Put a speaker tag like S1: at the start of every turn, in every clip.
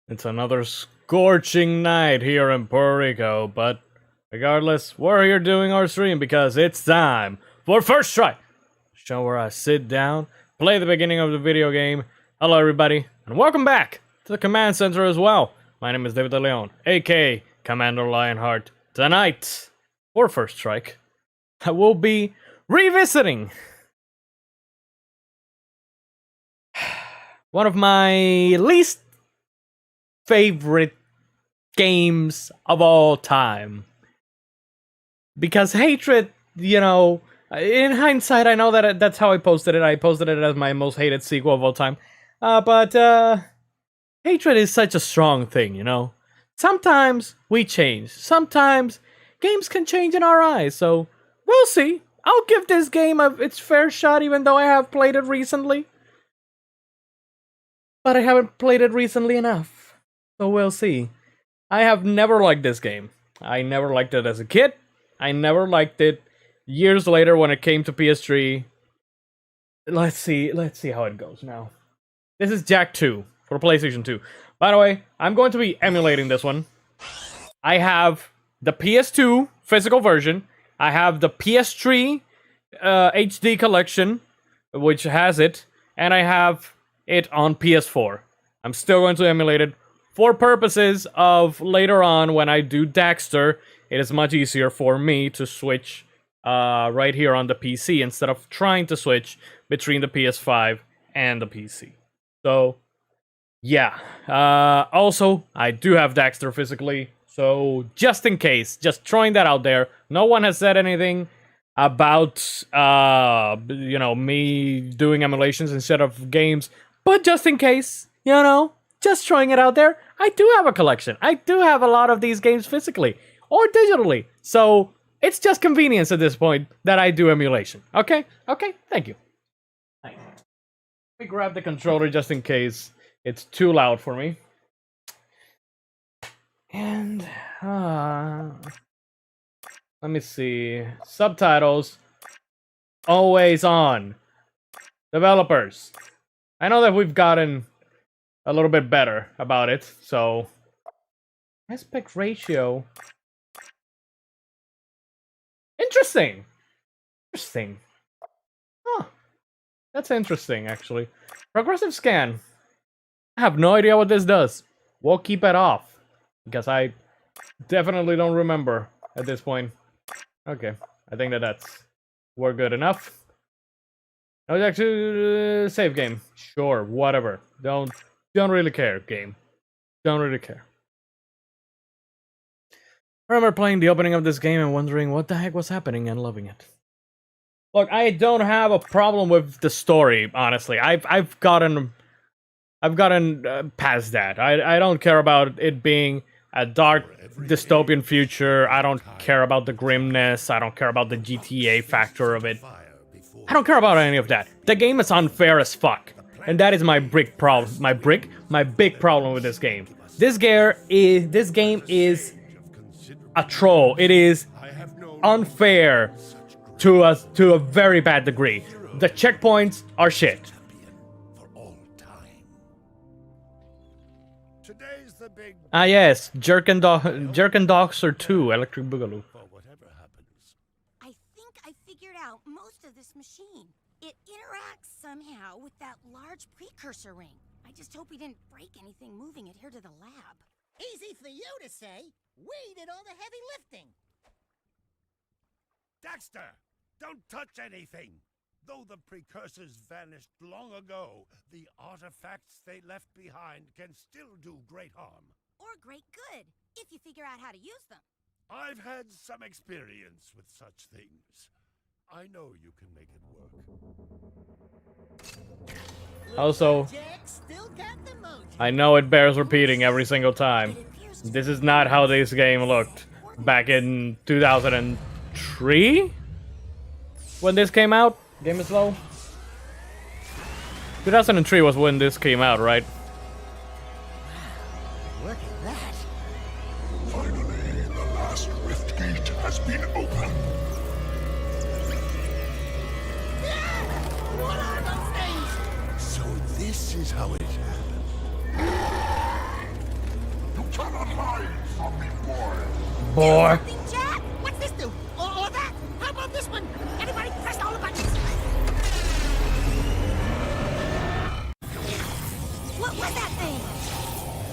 S1: It's another scorching night here in Puerto Rico, but regardless, we're here doing our stream because it's time for First Try, show where I sit down, play the beginning of the video game. Hello everybody, and welcome back to the Command Center as well. My name is David De Leon, aka Commander Lionheart. Tonight, for First Strike, I will be revisiting one of my least favorite games of all time. Because Hatred, in hindsight, I know that that's how I posted it. I posted it as my most hated sequel of all time. But Hatred is such a strong thing, Sometimes we change. Sometimes games can change in our eyes, so we'll see. I'll give this game its fair shot, even though I have played it recently. But I haven't played it recently enough. So we'll see. I have never liked this game. I never liked it as a kid. I never liked it years later when it came to PS3. Let's see how it goes now. This is Jack 2 for PlayStation 2. By the way, I'm going to be emulating this one. I have the PS2 physical version. I have the PS3 HD collection, which has it. And I have it on PS4. I'm still going to emulate it for purposes of later on when I do Daxter. It is much easier for me to switch right here on the PC instead of trying to switch between the PS5 and the PC. So, yeah. Also, I do have Daxter physically, so just in case, just throwing that out there. No one has said anything about, me doing emulations instead of games, but just in case, just throwing it out there, I do have a collection. I do have a lot of these games physically or digitally. So it's just convenience at this point that I do emulation. Okay, thank you. Nice. Let me grab the controller just in case it's too loud for me. And let me see. Subtitles always on. Developers. I know that we've gotten a little bit better about it, so aspect ratio. Interesting. Huh. That's interesting, actually. Progressive scan. I have no idea what this does. We'll keep it off because I definitely don't remember at this point. Okay, I think we're good enough. No, actually, save game. Sure, whatever. Don't really care, game. Don't really care. I remember playing the opening of this game and wondering what the heck was happening and loving it. Look, I don't have a problem with the story, honestly. I've gotten past that. I don't care about it being a dark dystopian future. I don't care about the grimness. I don't care about the GTA factor of it. I don't care about any of that. The game is unfair as fuck. And that is my big problem. My big problem with this game. This game is a troll. It is unfair to a very bad degree. The checkpoints are shit. Yes, Jerk and Daxter 2, Electric Boogaloo.
S2: I think I figured out most of this machine. It interacts somehow with that large precursor ring. I just hope we didn't break anything moving it here to the lab.
S3: Easy for you to say. We did all the heavy lifting.
S4: Daxter, don't touch anything. Though the precursors vanished long ago, the artifacts they left behind can still do great harm.
S2: Or great good, if you figure out how to use them.
S4: I've had some experience with such things. I know you can make it work.
S1: Also, I know it bears repeating every single time. This is not how this game looked back in 2003? When this came out? Game is low? 2003 was when this came out, right?
S3: Look at that.
S5: Finally, the last rift gate has been opened.
S3: What are those things?
S4: So this is how it happened.
S1: boy.
S2: Something, Jack!
S3: What's this do? All of that? How about this one? Anybody press all the buttons?
S2: What was that thing?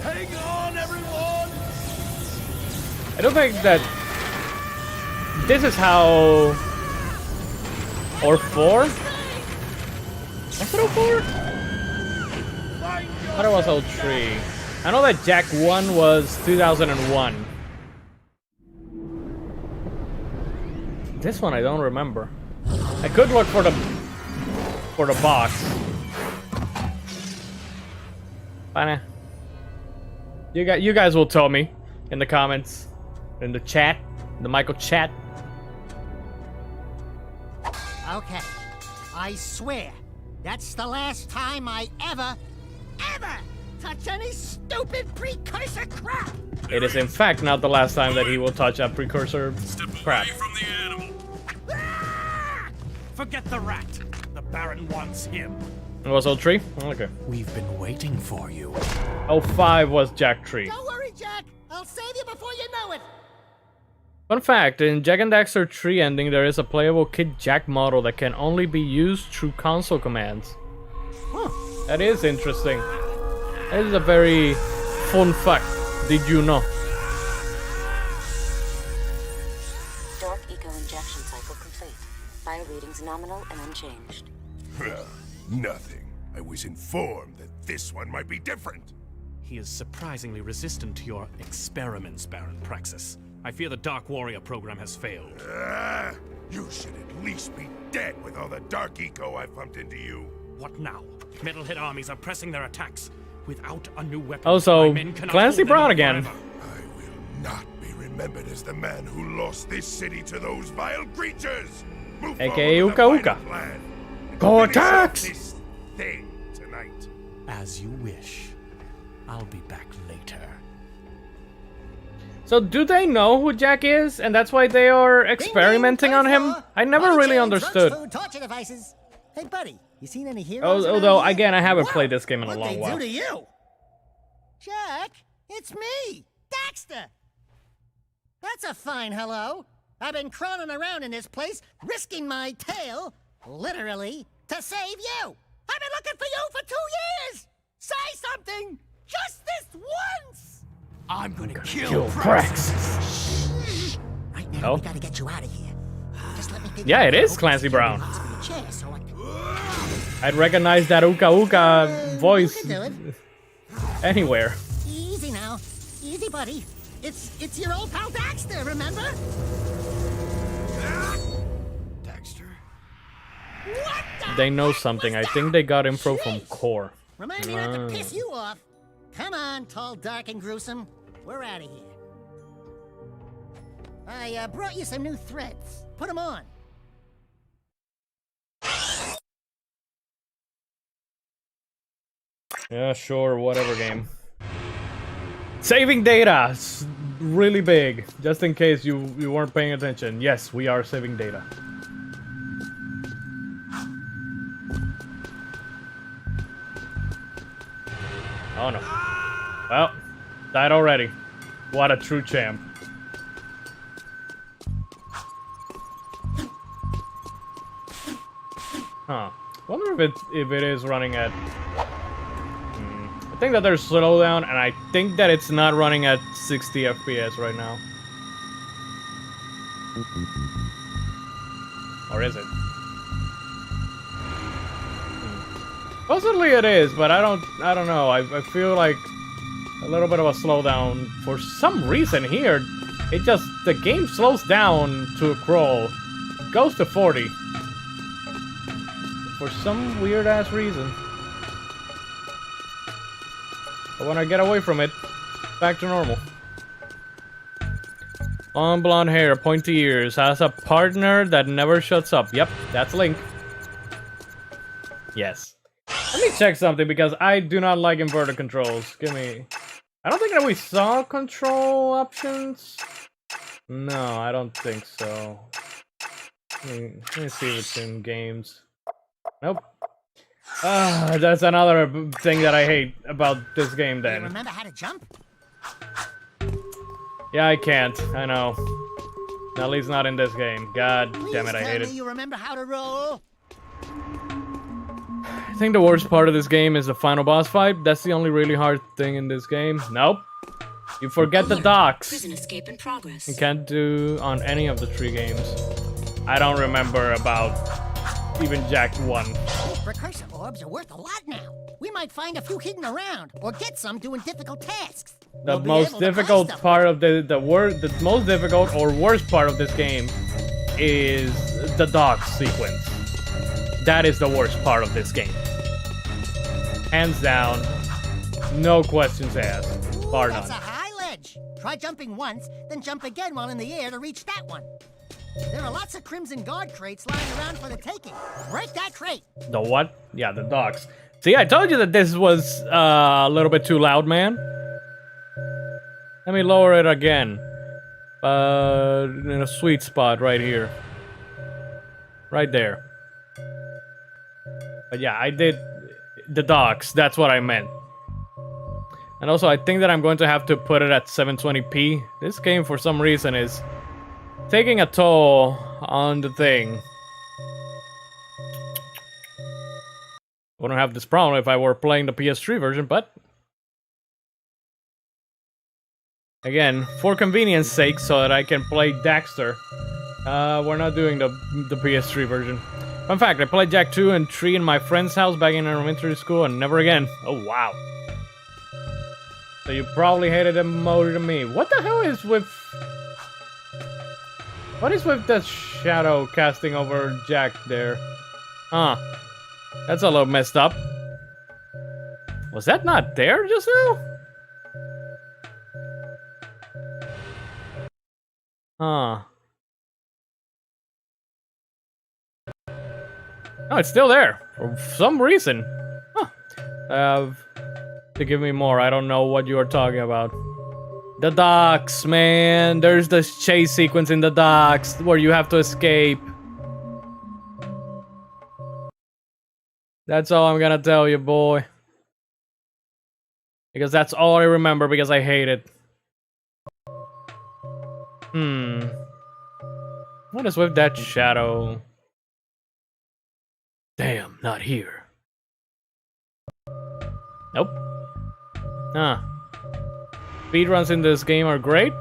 S4: Hang on, everyone!
S1: I don't think that this is how. Or 4? Was it 04? I thought it was 03. I know that Jack 1 was 2001. This one I don't remember. I could look for the box. Fine. You guys will tell me in the comments, in the chat, the Michael chat.
S3: Okay. I swear, that's the last time I ever touch any stupid precursor crap!
S1: It is in fact not the last time that he will touch a precursor crap.
S4: From the animal. Forget the rat. The Baron wants him.
S1: It was 03? Okay.
S6: We've been waiting for you.
S1: 05 was Jack 3.
S3: Don't worry, Jack. I'll save you before you know it.
S1: Fun fact, in Jak and Daxter 3 ending, there is a playable Kid Jack model that can only be used through console commands. That is interesting. That is a very fun fact. Did you know?
S7: Dark eco injection cycle complete. Bio readings nominal and unchanged.
S4: Nothing. I was informed that this one might be different.
S6: He is surprisingly resistant to your experiments, Baron Praxis. I fear the Dark Warrior program has failed.
S4: You should at least be dead with all the dark eco I've pumped into you.
S6: What now? Metalhead armies are pressing their attacks. Without a new weapon,
S1: Also,
S6: my men cannot
S1: Clancy
S6: hold them
S1: Brown again.
S6: forever.
S4: I will not be remembered as the man who lost this city to those vile creatures. Move
S1: AKA
S4: forward with a
S1: Uka
S4: final
S1: Uka.
S4: plan.
S1: Go
S4: Finish off
S1: attacks!
S4: this thing tonight.
S6: As you wish. I'll be back later.
S1: So do they know who Jack is, and that's why they are experimenting on him? I never really understood.
S3: Food, torture devices. Hey, buddy, you seen any heroes?
S1: Although,
S3: around here?
S1: again, I haven't
S3: Whoa,
S1: played this game in a
S3: what'd
S1: long
S3: they
S1: while.
S3: do to you? Jack, it's me, Daxter. That's a fine hello. I've been crawling around in this place, risking my tail, literally, to save you. I've been looking for you for 2 years. Say something, just this once.
S6: I'm gonna
S1: Kill Prax.
S3: Right now,
S1: Oh.
S3: we gotta get you out of here. Just let me figure
S1: Yeah,
S3: out
S1: it
S3: how
S1: is
S3: to
S1: Clancy
S3: secure
S1: Brown.
S3: the hospital chair so I can-
S1: I'd recognize that Uka Uka voice
S3: You can do it.
S1: anywhere.
S3: Easy now. Easy, buddy. It's your old pal Daxter, remember?
S4: Daxter?
S3: What the
S1: They know
S3: heck
S1: something.
S3: was
S1: I think
S3: that?
S1: they got info from
S3: Jeez.
S1: Core.
S3: Remind me not to piss you off. Come on, tall, dark, and gruesome. We're out of here. I brought you some new threads. Put them on.
S1: Yeah, sure, whatever game. Saving data! It's really big. Just in case you weren't paying attention. Yes, we are saving data. Oh no. Well, died already. What a true champ. Huh. Wonder if it is running at... I think that there's slowdown, and I think that it's not running at 60 FPS right now. Or is it? Possibly it is, but I don't know. I feel like a little bit of a slowdown for some reason here. The game slows down to a crawl. It goes to 40. For some weird ass reason. But when I get away from it, back to normal. Long blonde hair, pointy ears, has a partner that never shuts up. Yep, that's Link. Yes. Let me check something because I do not like inverted controls. Give me... I don't think that we saw control options. No, I don't think so. Let me see if it's in games. Nope. That's another thing that I hate about this game
S3: Do you
S1: then.
S3: remember how to jump?
S1: Yeah, I can't. I know. At least not in this game. God damn it, I hate it.
S3: You remember how to roll?
S1: I think the worst part of this game is the final boss fight. That's the only really hard thing in this game. Nope. You forget the docks.
S7: Prison escape in progress.
S1: You can't do on any of the 3 games. I don't remember about even Jack 1.
S3: These precursor orbs are worth a lot now. We might find a few hidden around, or get some doing difficult tasks.
S1: The
S3: We'll be
S1: most
S3: able to buy
S1: difficult
S3: stuff.
S1: part of the most difficult or worst part of this game is the dock sequence. That is the worst part of this game. Hands down, no questions asked, bar
S3: That's a
S1: none.
S3: high ledge. Try jumping once, then jump again while in the air to reach that one. There are lots of Crimson Guard crates lying around for the taking. Break that crate.
S1: The what? Yeah, the docks. See, I told you that this was a little bit too loud, man. Let me lower it again. In a sweet spot right here. Right there. But yeah, I did the docks. That's what I meant. And also, I think that I'm going to have to put it at 720p. This game, for some reason, is taking a toll on the thing. Wouldn't have this problem if I were playing the PS3 version, but again, for convenience sake, so that I can play Daxter, we're not doing the PS3 version. Fun fact, I played Jak 2 and 3 in my friend's house back in elementary school, and never again. Oh, wow. So you probably hated him more than me. What the hell is with... What is with the shadow casting over Jak there? Huh. That's a little messed up. Was that not there just now? Huh. No, it's still there. For some reason. Huh. To give me more. I don't know what you are talking about. The docks, man. There's this chase sequence in the docks where you have to escape. That's all I'm gonna tell you, boy. Because that's all I remember because I hate it. What is with that shadow? Damn, not here. Nope. Huh. Speedruns in this game are great.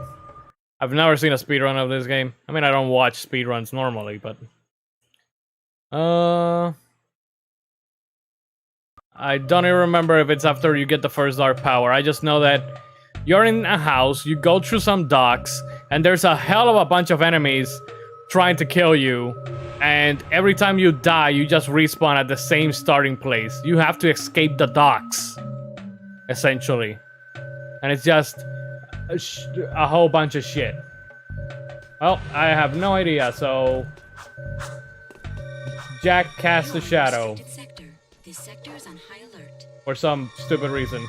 S1: I've never seen a speedrun of this game. I mean, I don't watch speedruns normally, but... I don't even remember if it's after you get the first dark power. I just know that you're in a house, you go through some docks, and there's a hell of a bunch of enemies trying to kill you. And every time you die, you just respawn at the same starting place. You have to escape the docks, essentially. And it's just a whole bunch of shit. Well, I have no idea, so... Jak cast the shadow.
S7: This sector is on high alert.
S1: For some stupid reason.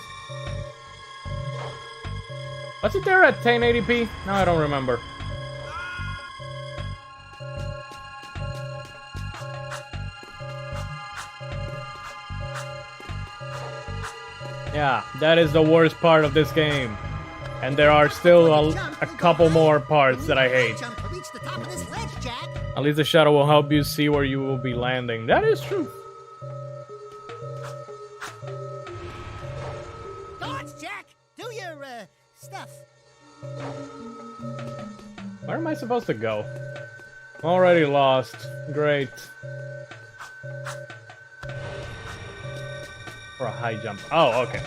S1: Was it there at 1080p? No, I don't remember. Yeah, that is the worst part of this game. And there are still a couple more parts that I hate.
S3: Jump to reach the top of this ledge, Jak.
S1: At least the shadow will help you see where you will be landing. That is true.
S3: Guards, Jak! Do your, stuff.
S1: Where am I supposed to go? I'm already lost. Great. For a high jump. Oh, okay.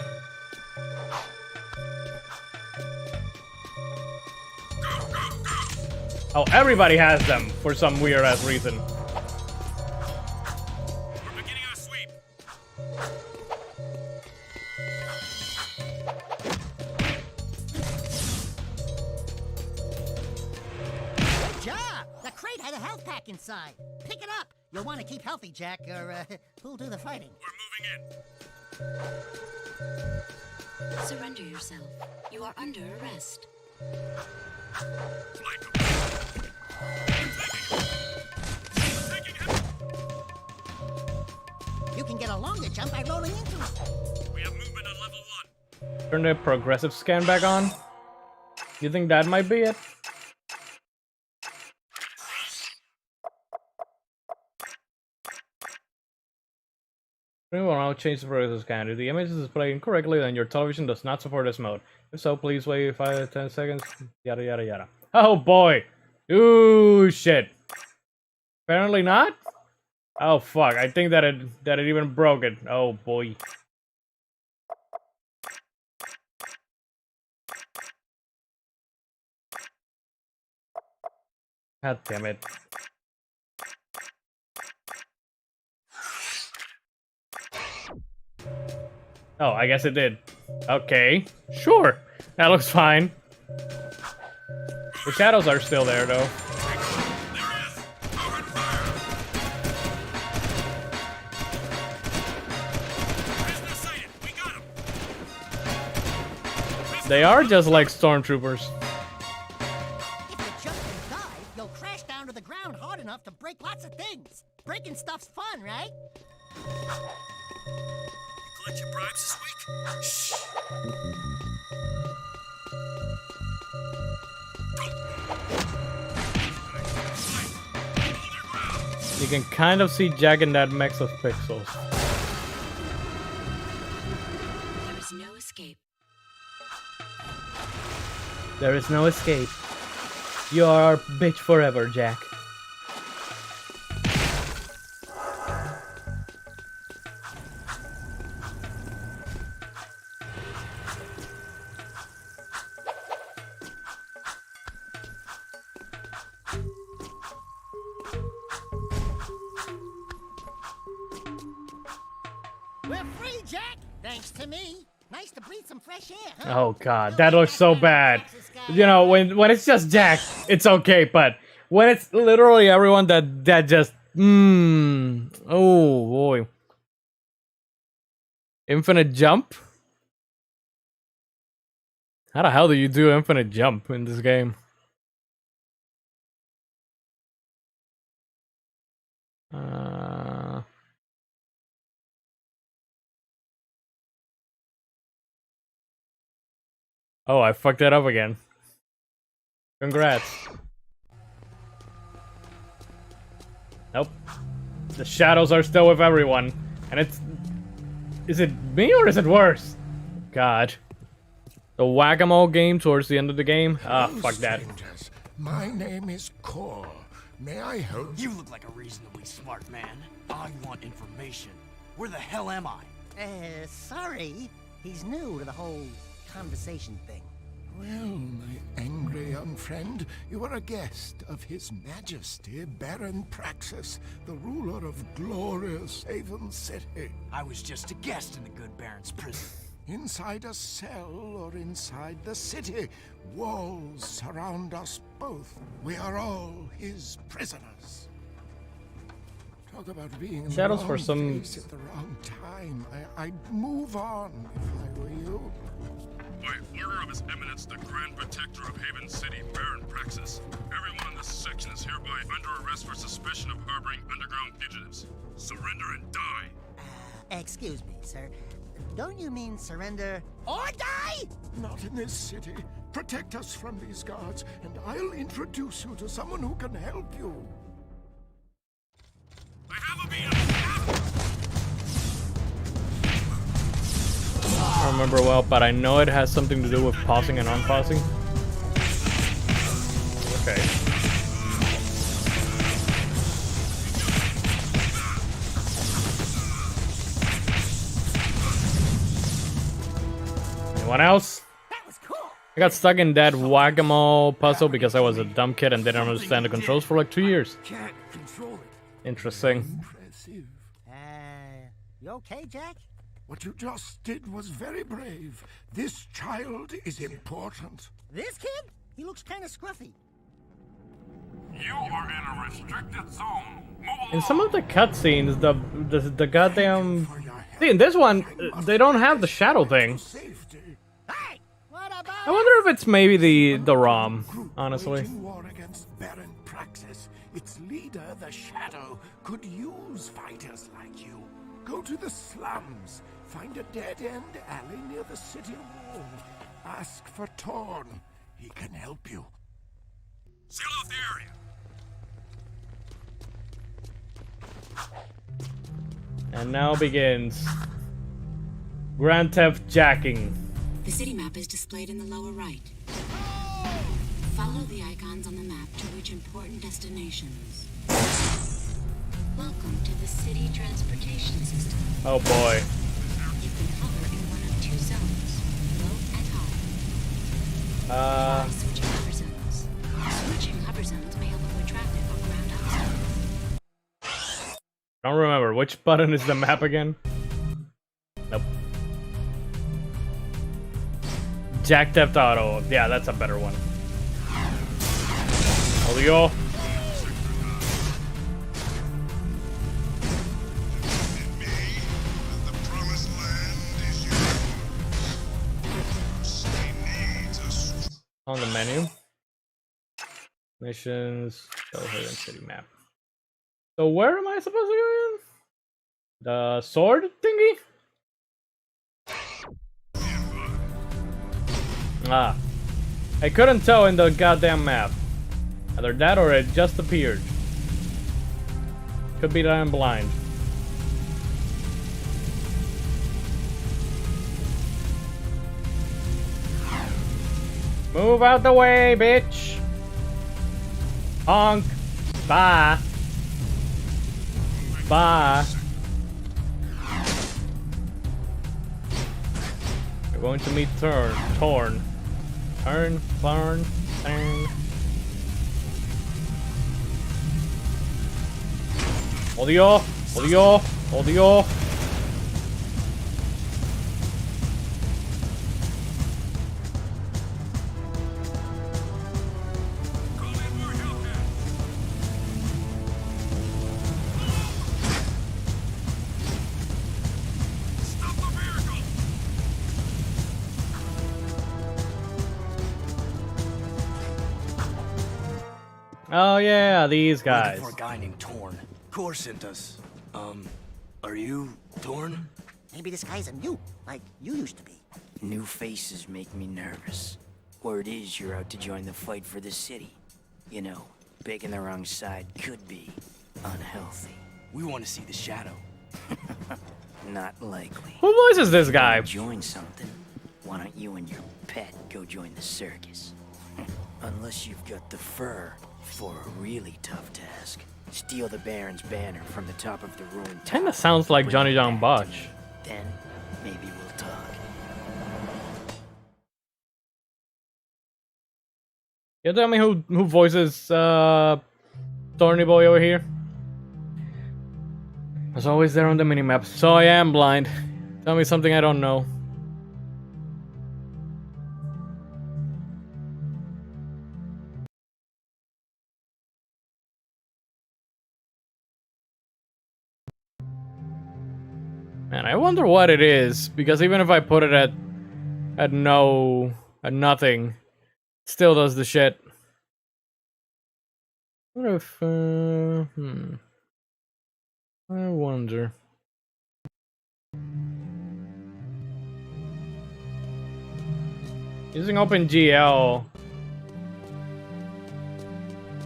S1: Oh, everybody has them for some weird ass reason.
S6: We're beginning our sweep.
S3: Good job! The crate had a health pack inside. Pick it up. You'll want to keep healthy, Jak, or, who'll do the fighting?
S6: We're moving in.
S7: Surrender yourself. You are under arrest.
S3: You can get a longer jump by rolling into it.
S6: We have movement on level 1.
S1: Turn the progressive scan back on. You think that might be it? Will now change the progress scan. If the image is displayed incorrectly, then your television does not support this mode. If so, please wait 5 to 10 seconds. Yada yada yada. Oh boy! Ooh shit! Apparently not. Oh fuck! I think that it even broke it. Oh boy! God damn it! Oh, I guess it did. Okay, sure. That looks fine. The shadows are still there, though. They are just like stormtroopers.
S3: If you jump and dive, you'll crash down to the ground hard enough to break lots of things. Breaking stuff's fun, right?
S6: Collect your bribes this week? Shh.
S1: You can kind of see Jack in that mix of pixels.
S7: There is no escape.
S1: There is no escape. You are our bitch forever, Jack.
S3: We're free, Jack! Thanks to me. Nice to breathe some fresh air, huh?
S1: Oh god, that looks so bad. You know, when it's just Jack, it's okay, but when it's literally everyone that just oh boy. Infinite jump? How the hell do you do infinite jump in this game? Oh, I fucked that up again. Congrats. Nope. The shadows are still with everyone. And it's... Is it me or is it worse? God. The whack-a-mole game towards the end of the game? Ah, fuck that.
S5: Strangers. My name is Core. May I help?
S8: You look like a reasonably smart man. I want information. Where the hell am I?
S3: Sorry. He's new to the whole conversation thing.
S5: Well, my angry young friend, you are a guest of His Majesty Baron Praxis, the ruler of glorious Haven City.
S8: I was just a guest in the good Baron's prison.
S5: Inside a cell or inside the city, walls surround us both. We are all his prisoners. Talk about being in
S1: Shadows
S5: the
S1: for
S5: wrong
S1: some...
S5: place at the wrong time. I'd move on if I were you.
S9: By order of His Eminence, the Grand Protector of Haven City, Baron Praxis, everyone in this section is hereby under arrest for suspicion of harboring underground fugitives. Surrender and die!
S3: Excuse me, sir. Don't you mean surrender or die?
S5: Not in this city. Protect us from these guards, and I'll introduce you to someone who can help you.
S9: I have a beat!
S1: I don't remember well, but I know it has something to do with pausing and unpausing. Okay. Anyone else?
S3: That was cool.
S1: I got stuck in that whack-a-mole puzzle because I was a dumb kid and didn't understand the controls for like 2 years.
S8: Can't control it.
S1: Interesting.
S5: Impressive.
S3: You okay, Jack?
S5: What you just did was very brave. This child is important.
S3: This kid? He looks kind of scruffy.
S9: You are in a restricted zone. Move
S1: In some of the cutscenes, the goddamn...
S5: For your help.
S1: See, in this one, they don't have the shadow thing.
S5: Safety.
S3: Hey! What about
S1: I wonder if it's maybe the ROM, honestly.
S5: Waging war against Baron Praxis. Its leader, the Shadow, could use fighters like you. Go to the slums. Find a dead-end alley near the city wall. Ask for Torn. He can help you.
S9: Seal off the area.
S1: And now begins Grand Theft Jacking.
S7: The city map is displayed in the lower right. Follow the icons on the map to reach important destinations. Welcome to the city transportation system.
S1: Oh boy.
S7: You can hover in one of two zones, low and high. Try switching hover zones. Switching hover zones may avoid traffic or ground obstacles.
S1: I don't remember which button is the map again. Nope. Jack Theft Auto. Yeah, that's a better one. Olio. On the menu. Missions. Go Haven City map. So where am I supposed to go in? The sword thingy? Ah. I couldn't tell in the goddamn map. Either that or it just appeared. Could be that I'm blind. Move out the way, bitch! Honk! Bye! Bye! We're going to meet Thorn. Thorn, Thorn. Odio! Odio! Odio! Oh yeah, these guys.
S8: Looking for a guy named Torn. Core sent us. Are you Torn?
S3: Maybe this guy's a mute, like you used to be.
S10: New faces make me nervous. Word is you're out to join the fight for the city. You know, picking the wrong side could be unhealthy.
S8: We want to see the shadow.
S10: Not likely.
S1: Who voices this guy?
S10: Join something. Why don't you and your pet go join the circus? Unless you've got the fur for a really tough task. Steal the Baron's banner from the top of the ruined tower.
S1: Kinda sounds like
S10: Bring
S1: Johnny
S10: it
S1: John
S10: back to
S1: Botch.
S10: me. Then maybe we'll talk.
S1: You tell me who voices Thorny Boy over here? I was always there on the minimap, so I am blind. Tell me something I don't know. Man, I wonder what it is, because even if I put it at nothing, it still does the shit. What if I wonder. Using OpenGL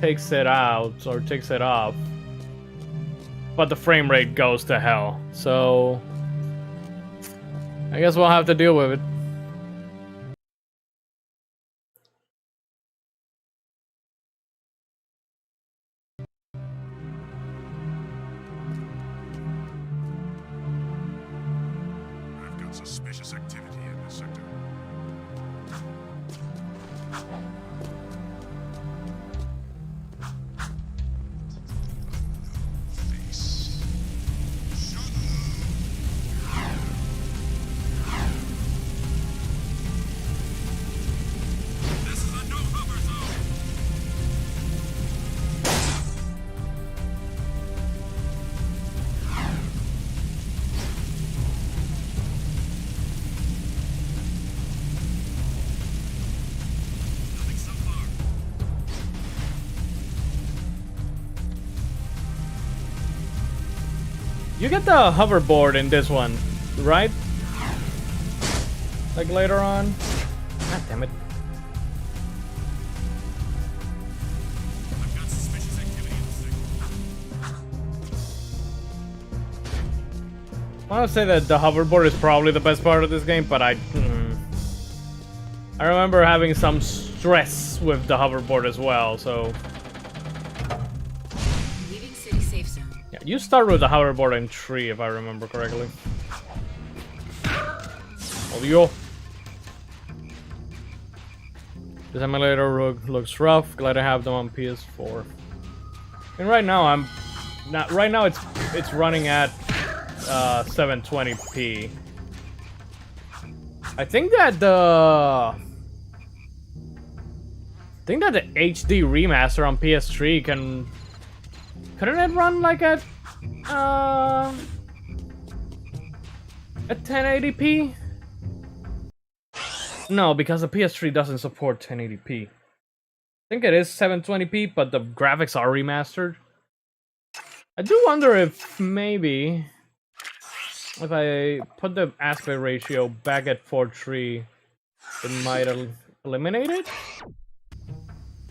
S1: takes it out or takes it off, but the frame rate goes to hell. So I guess we'll have to deal with it.
S9: I've got suspicious activity in this sector. Face. This is a no-hover zone. Nothing so far.
S1: You get the hoverboard in this one, right? Like later on? God damn it. I want to say that the hoverboard is probably the best part of this game, but I remember having some stress with the hoverboard as well, so...
S7: Leaving city safe zone.
S1: Yeah, you start with the hoverboard in 3, if I remember correctly. Oh, yo. This emulator looks rough. Glad I have them on PS4. And right now it's running at 720p. I think that the HD remaster on PS3 couldn't it run like at 1080p? No, because the PS3 doesn't support 1080p. I think it is 720p, but the graphics are remastered. I do wonder if maybe if I put the aspect ratio back at 4:3, it might eliminate it?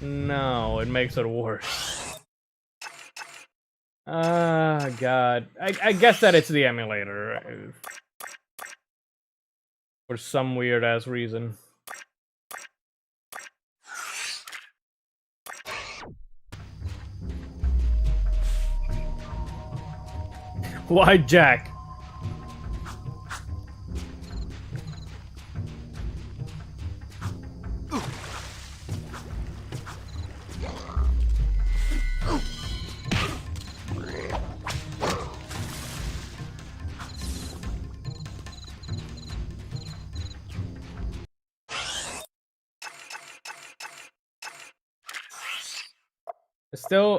S1: No, it makes it worse. Ah, God. I guess that it's the emulator. For some weird-ass reason. Why, Jack?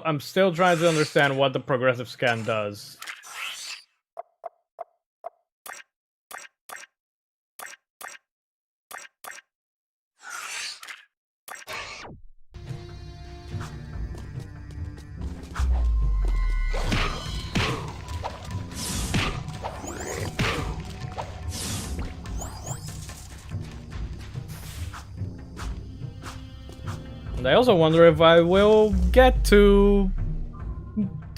S1: I'm still trying to understand what the progressive scan does. And I also wonder if I will get to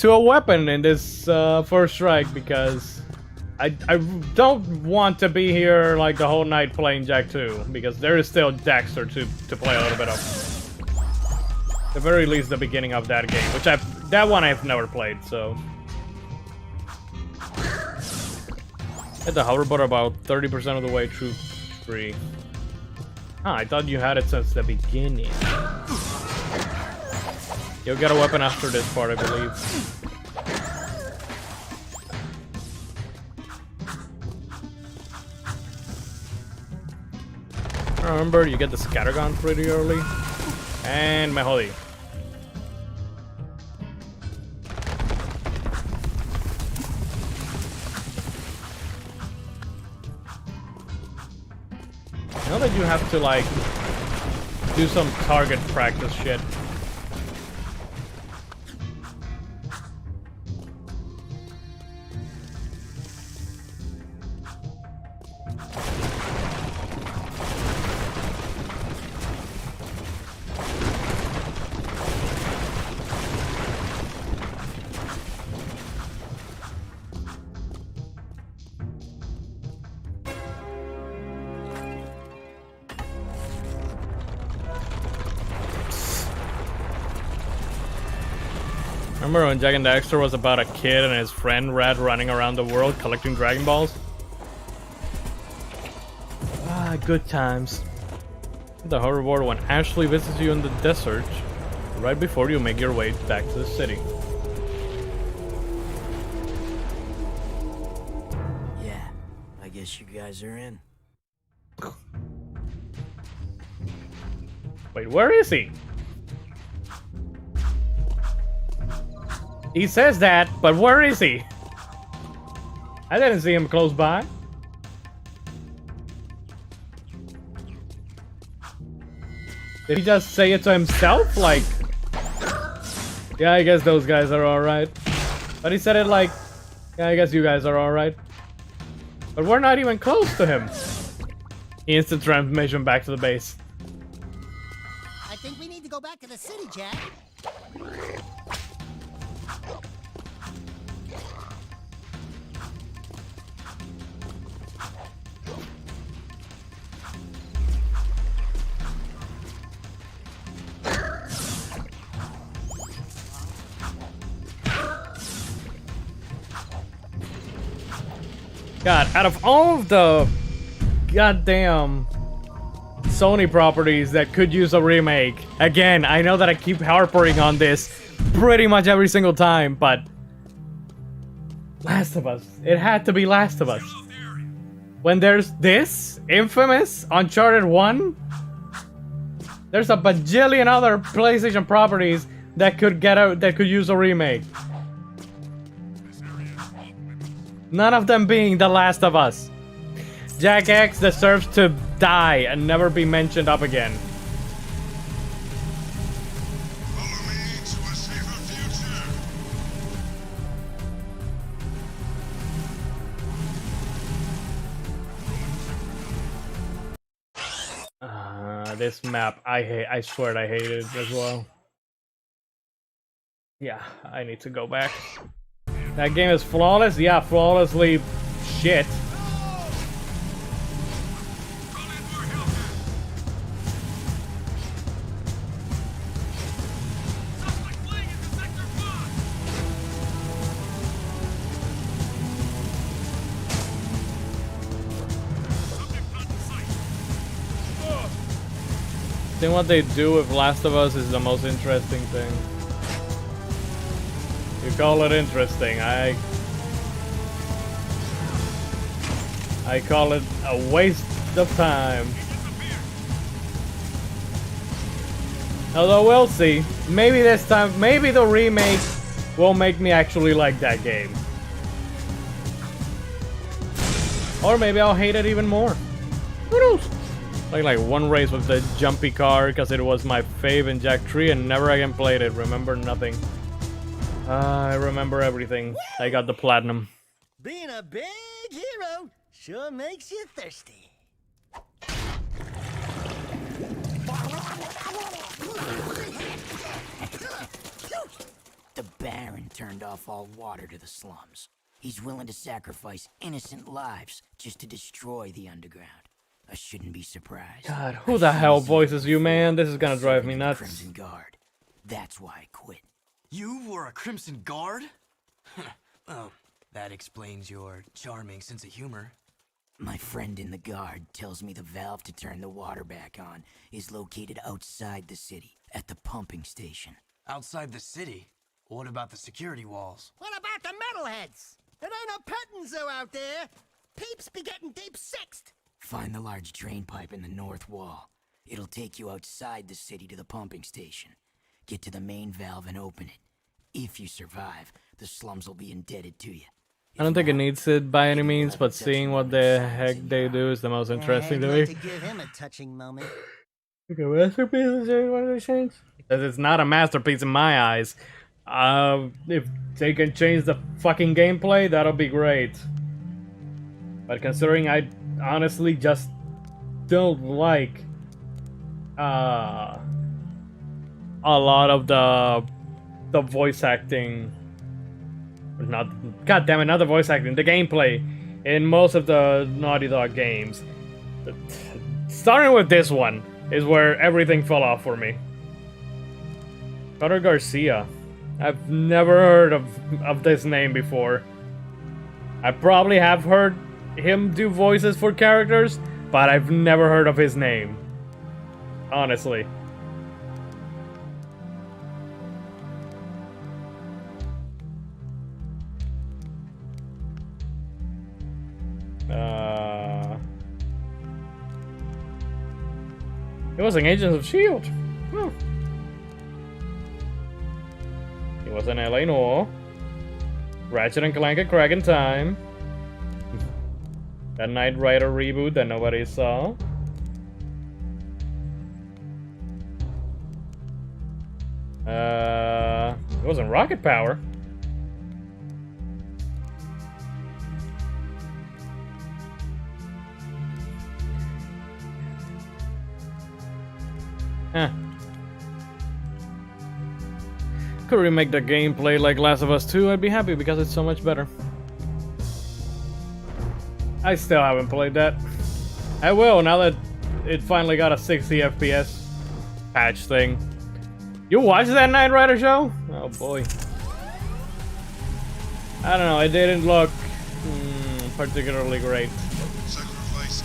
S1: a weapon in this first strike, because I don't want to be here like the whole night playing Jak 2, because there is still Daxter to play a little bit of. At the very least, the beginning of that game, which that one I've never played, so. Hit the hoverboard about 30% of the way through 3. Huh, I thought you had it since the beginning. You'll get a weapon after this part, I believe. Remember, you get the scattergun pretty early. And my hoodie. I know that you have to, like, do some target practice shit. Remember when Jak and Daxter was about a kid and his friend Red running around the world collecting Dragon Balls? Ah, good times. The hoverboard when Ashley visits you in the desert, right before you make your way back to the city.
S10: Yeah, I guess you guys are in.
S1: Wait, where is he? He says that, but where is he? I didn't see him close by. Did he just say it to himself? Like, yeah, I guess those guys are alright. But he said it like, yeah, I guess you guys are alright. But we're not even close to him. Instant transmission back to the base.
S3: I think we need to go back to the city, Jak.
S1: God, out of all of the goddamn Sony properties that could use a remake, again, I know that I keep harping on this pretty much every single time, but Last of Us. It had to be Last of Us. When there's this infamous Uncharted 1, there's a bajillion other PlayStation properties that could get out, that could use a remake. None of them being The Last of Us. Jack X deserves to die and never be mentioned up again.
S9: Follow me to a safer future.
S1: This map, I hate. I swear I hate it as well. Yeah, I need to go back. That game is flawless? Yeah, flawlessly shit. I think what they do with Last of Us is the most interesting thing. You call it interesting. I call it a waste of time. Although we'll see. Maybe this time, maybe the remake will make me actually like that game. Or maybe I'll hate it even more. Who knows? Like one race with the jumpy car because it was my fave in Jak 3 and never again played it. Remember nothing. I remember everything. I got the platinum.
S3: Being a big hero sure makes you thirsty.
S10: The Baron turned off all water to the slums. He's willing to sacrifice innocent lives just to destroy the underground. I shouldn't be surprised.
S1: God, who the hell voices you, man? This is gonna drive me nuts.
S10: Crimson Guard. That's why I quit.
S8: You were a Crimson Guard? Oh, that explains your charming sense of humor.
S10: My friend in the Guard tells me the valve to turn the water back on is located outside the city, at the pumping station.
S8: Outside the city? What about the security walls?
S3: What about the metalheads? There ain't no petting zoo out there. Peeps be getting deep sixed.
S10: Find the large drain pipe in the north wall. It'll take you outside the city to the pumping station. Get to the main valve and open it. If you survive, the slums will be indebted to you.
S1: I don't think it needs it by any means, but seeing what the heck they do is the most interesting to me.
S3: To give him a touching moment.
S1: Okay, masterpiece is one of those things. Because it's not a masterpiece in my eyes. If they can change the fucking gameplay, that'll be great. But considering I honestly just don't like a lot of the voice acting. Not, god damn it, not the voice acting, the gameplay in most of the Naughty Dog games. Starting with this one is where everything fell off for me. Carter Garcia. I've never heard of this name before. I probably have heard him do voices for characters, but I've never heard of his name. Honestly. He was in Agents of S.H.I.E.L.D. He was in L.A. Noire. Ratchet and Clank: A Crack in Time. That Knight Rider reboot that nobody saw. It was in Rocket Power. Huh. Could remake the gameplay like Last of Us 2, I'd be happy because it's so much better. I still haven't played that. I will now that it finally got a 60 FPS patch thing. You watched that Knight Rider show? Oh boy. I don't know, it didn't look particularly great.
S9: Sacrifice.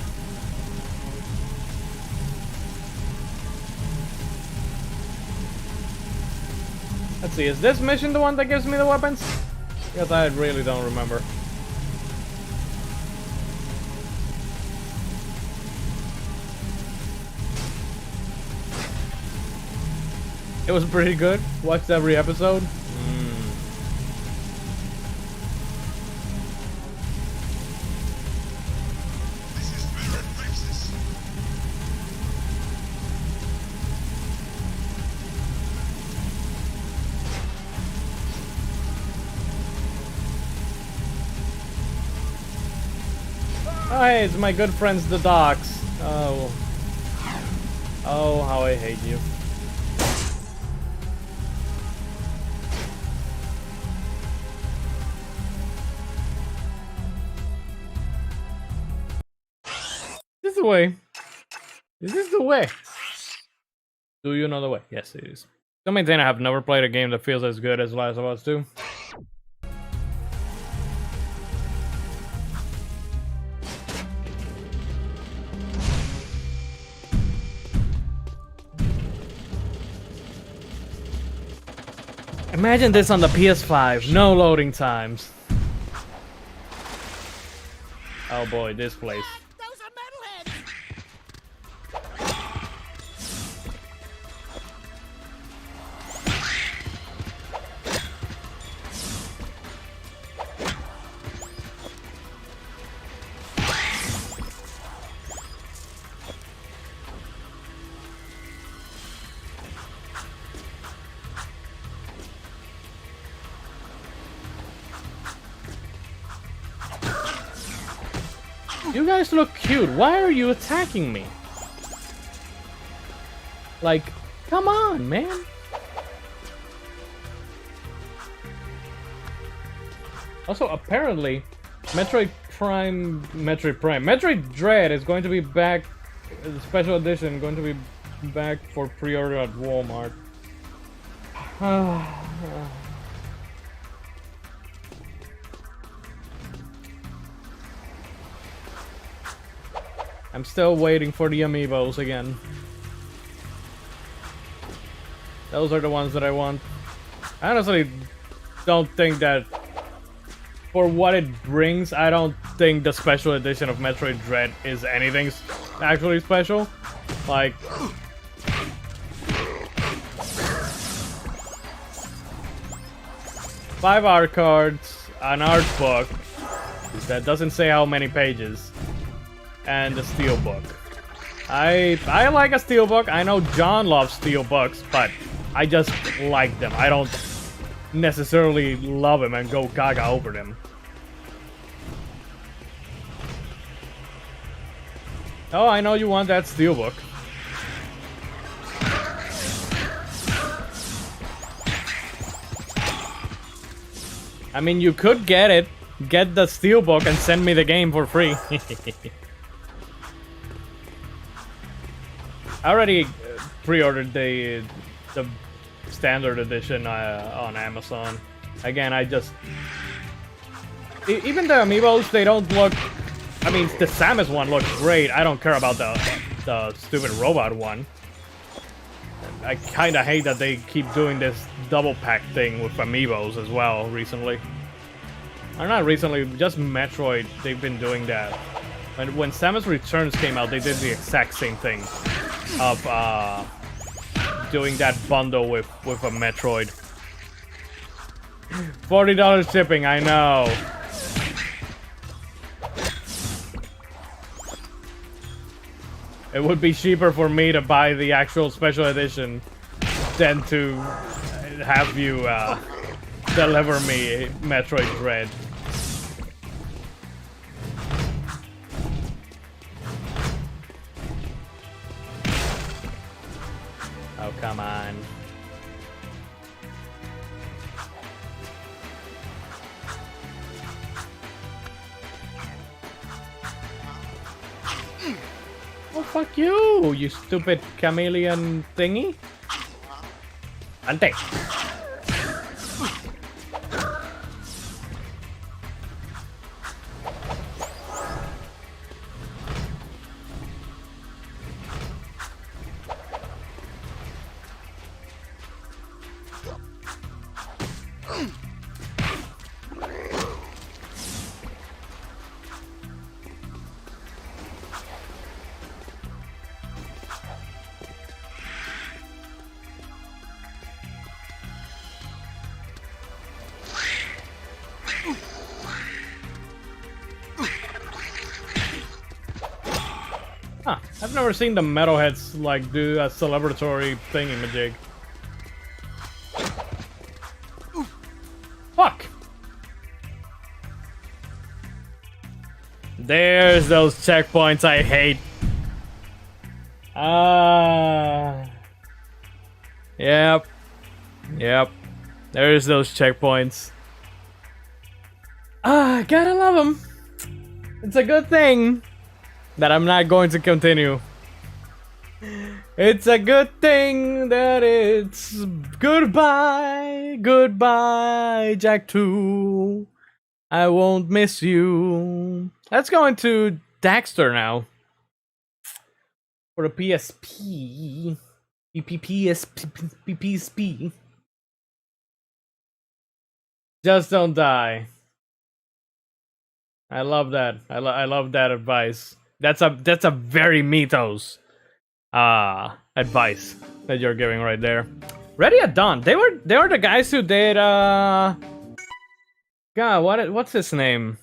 S1: Let's see, is this mission the one that gives me the weapons? Because I really don't remember. It was pretty good. Watched every episode.
S9: This is Baron Praxis.
S1: Oh, hey, it's my good friends, the dogs. Oh. Oh, how I hate you. This is the way. Is this the way? Do you know the way? Yes, it is. To maintain, I have never played a game that feels as good as Last of Us 2. Imagine this on the PS5, no loading times. Oh boy, this place.
S3: Those are metalheads!
S1: You guys look cute. Why are you attacking me? Like, come on, man. Also, apparently, Metroid Dread is going to be back. The special edition going to be back for pre-order at Walmart. I'm still waiting for the amiibos again. Those are the ones that I want. I honestly don't think that, for what it brings, I don't think the special edition of Metroid Dread is anything actually special. Like, five art cards, an art book that doesn't say how many pages, and a steelbook. I like a steelbook. I know John loves steelbooks, but I just like them. I don't necessarily love them and go gaga over them. Oh, I know you want that steelbook. I mean, you could get it. Get the steelbook and send me the game for free. I already pre-ordered the standard edition on Amazon. Again, I just... Even the amiibos, they don't look... I mean, the Samus one looks great. I don't care about the stupid robot one. I kinda hate that they keep doing this double pack thing with amiibos as well recently. Or not recently, just Metroid, they've been doing that. When Samus Returns came out, they did the exact same thing of doing that bundle with a Metroid. $40 shipping, I know. It would be cheaper for me to buy the actual special edition than to have you deliver me Metroid Dread. Oh, come on. Oh, fuck you, you stupid chameleon thingy. Ante. I've never seen the metalheads like do a celebratory thingy-majig. Fuck! There's those checkpoints I hate. Yep. Yep. There's those checkpoints. Gotta love them. It's a good thing that I'm not going to continue. It's a good thing that it's goodbye, goodbye, Jak 2. I won't miss you. Let's go into Daxter now. For the PSP. PSP. Just don't die. I love that. I love that advice. That's a very Mythos advice that you're giving right there. Ready at Dawn. They were the guys who did God, what's his name?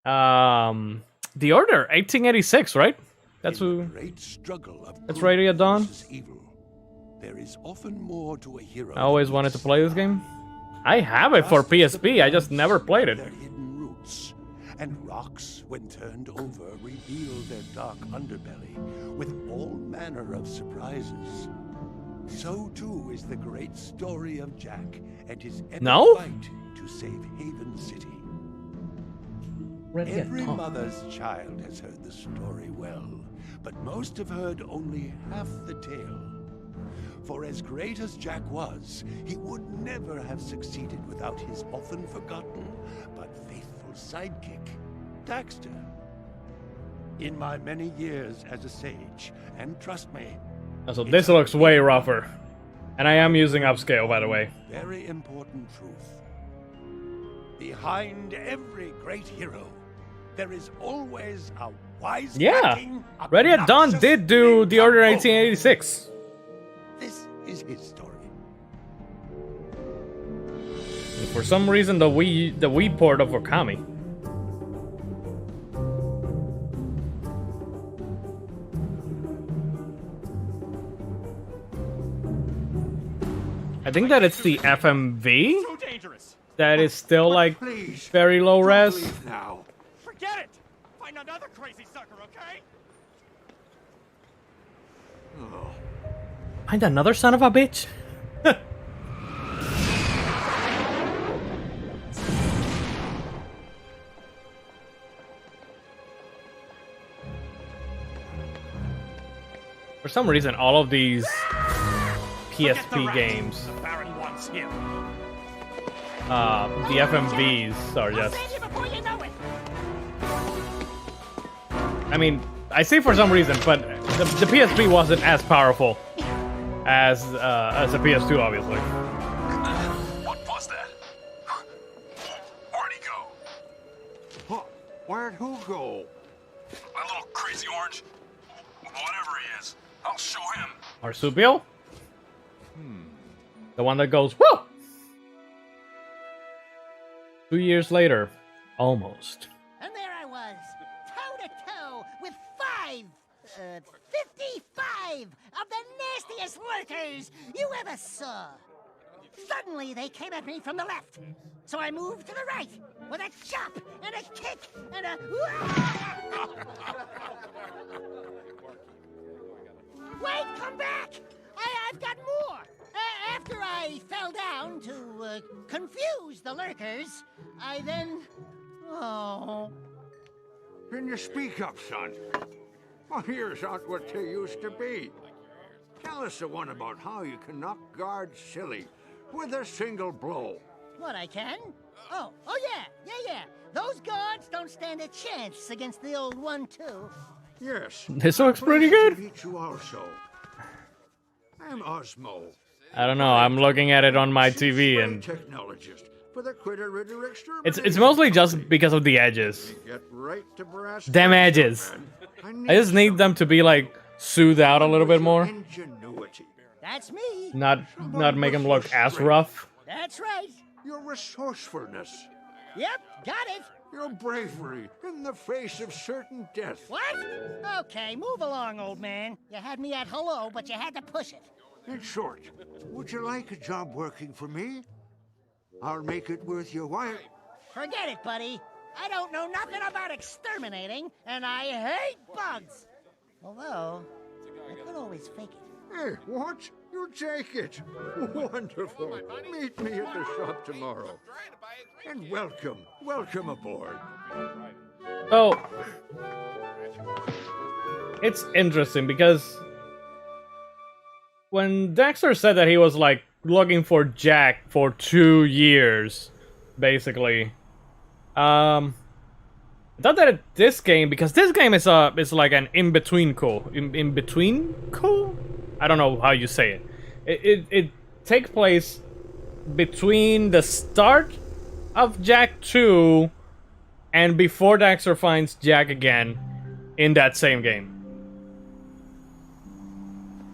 S1: The Order 1886, right? That's who.
S4: Great struggle of
S1: That's Ready at Dawn.
S4: evil. There is often more to a hero.
S1: I always wanted to play this game. I have it for PSP. I just never played it.
S4: Their hidden roots, and rocks, when turned over, reveal their dark underbelly with all manner of surprises. So too is the great story of Jak and his epic fight to save Haven City. Every mother's child has heard the story well, but most have heard only half the tale. For as great as Jak was, he would never have succeeded without his often forgotten but faithful sidekick, Daxter. In my many years as a sage, and trust me,
S1: So this looks way rougher. And I am using upscale, by the way.
S4: very important truth. Behind every great hero, there is always a wise
S1: Ready at Dawn did do The Order 1886.
S4: This is his story.
S1: And for some reason, the Wii port of Okami. I think that it's the FMV that is still like very low res.
S11: Now. Forget it. Find another crazy sucker, okay?
S1: Oh. Find another son of a bitch. For some reason, all of these PSP games, the FMVs are just. I mean, I say for some reason, but the PSP wasn't as powerful as the PS2, obviously.
S9: What was that? Where'd he go?
S11: Where'd who go?
S9: That little crazy orange. Whatever he is, I'll show him.
S1: Marsupial? The one that goes, whoa! 2 years later. Almost.
S3: And there I was, toe-to-toe with 55 of the nastiest lurkers you ever saw. Suddenly, they came at me from the left. So I moved to the right with a chop and a kick and a... Wait, come back! I've got more! After I fell down to confuse the lurkers, I then... Oh...
S11: Can you speak up, son? My ears aren't what they used to be. Tell us the one about how you can knock guards silly with a single blow.
S3: What, I can? Oh, yeah. Those guards don't stand a chance against the old 1-2.
S11: Yes.
S1: This looks pretty good.
S11: Meet you also. I'm Osmo.
S1: I don't know. I'm looking at it on my TV and
S11: technologist for the Critter Ritter
S1: it's mostly just because of the edges.
S11: Get right to brass.
S1: Damn edges. I just need them to be like soothed out a little bit more.
S11: Ingenuity.
S3: That's me.
S1: Not make them look as rough.
S3: That's right.
S11: Your resourcefulness.
S3: Yep, got it.
S11: Your bravery in the face of certain death.
S3: What? Okay, move along, old man. You had me at hello, but you had to push it.
S11: In short, would you like a job working for me? I'll make it worth your while.
S3: Forget it, buddy. I don't know nothing about exterminating, and I hate bugs. Although, I could always fake it.
S11: Hey, what? You take it. Wonderful. Meet me at the shop tomorrow. And welcome aboard.
S1: So, it's interesting because when Daxter said that he was like looking for Jack for 2 years, basically, I thought that this game, because this game is like an in-between I don't know how you say it. It takes place between the start of Jack 2 and before Daxter finds Jack again in that same game.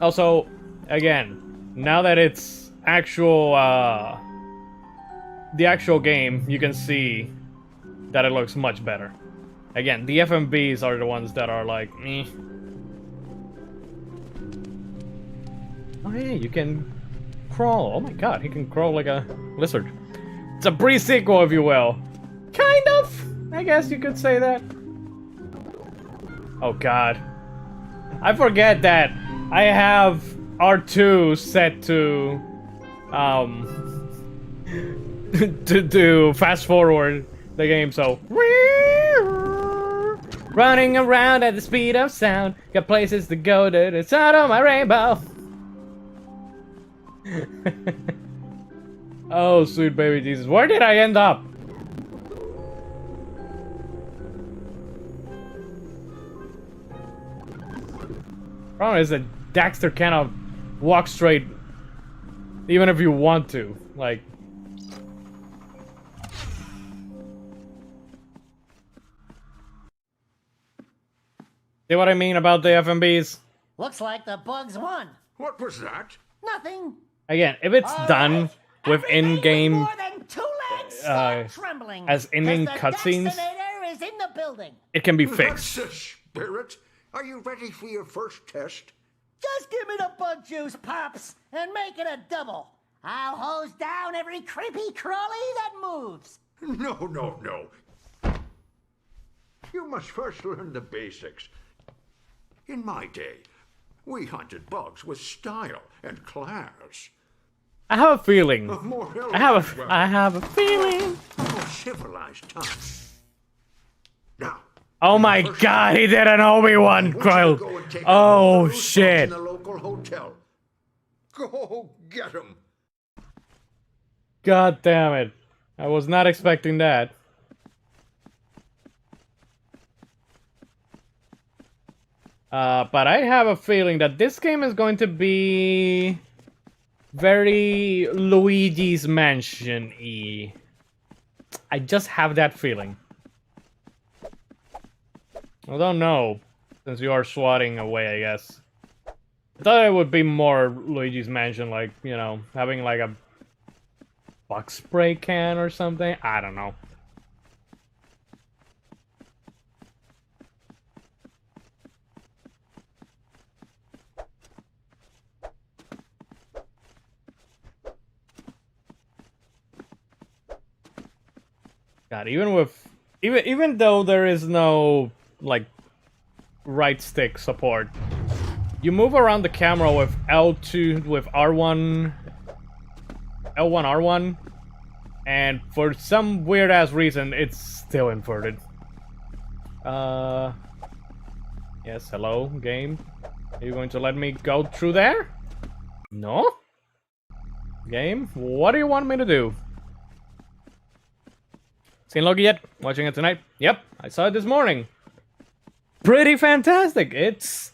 S1: Also, again, now that it's actual the actual game, you can see that it looks much better. Again, the FMVs are the ones that are like, meh. Oh yeah, you can crawl. Oh my god, he can crawl like a lizard. It's a pre-sequel, if you will. Kind of! I guess you could say that. Oh god. I forget that I have R2 set to to fast forward the game, so running around at the speed of sound, got places to go to the side of my rainbow. Oh, sweet baby Jesus, where did I end up? Problem is that Daxter cannot walk straight, even if you want to. Like, see what I mean about the FMBs?
S3: Looks like the bugs won.
S11: What was that?
S3: Nothing.
S1: Again, if it's done with in-game,
S3: More than 2 legs start trembling.
S1: as in-game
S3: 'cause
S1: cutscenes,
S3: the Daxter is in the building.
S1: it can be
S11: That's
S1: fixed.
S11: the spirit. Are you ready for your first test?
S3: Just give me the bug juice, Pops, and make it a double. I'll hose down every creepy crawly that moves.
S11: No. You must first learn the basics. In my day, we hunted bugs with style and class.
S1: I have a feeling.
S11: A more
S1: I have a
S11: elegant,
S1: feeling.
S11: a more civilized time. Now,
S1: Oh my god, he did an Obi-Wan quote.
S11: go and take a
S1: Oh
S11: look at those
S1: shit.
S11: bugs in the local hotel. Go get 'em.
S1: God damn it. I was not expecting that. But I have a feeling that this game is going to be very Luigi's Mansion-y. I just have that feeling. I don't know, since you are swatting away, I guess. I thought it would be more Luigi's Mansion, like, you know, having like a bug spray can or something. I don't know. God, even though there is no like right stick support, you move around the camera with L2 with R1, L1 R1, and for some weird ass reason it's still inverted. Yes, hello game. Are you going to let me go through there? No? Game, what do you want me to do? Seen Loki yet? Watching it tonight? Yep, I saw it this morning. Pretty fantastic. It's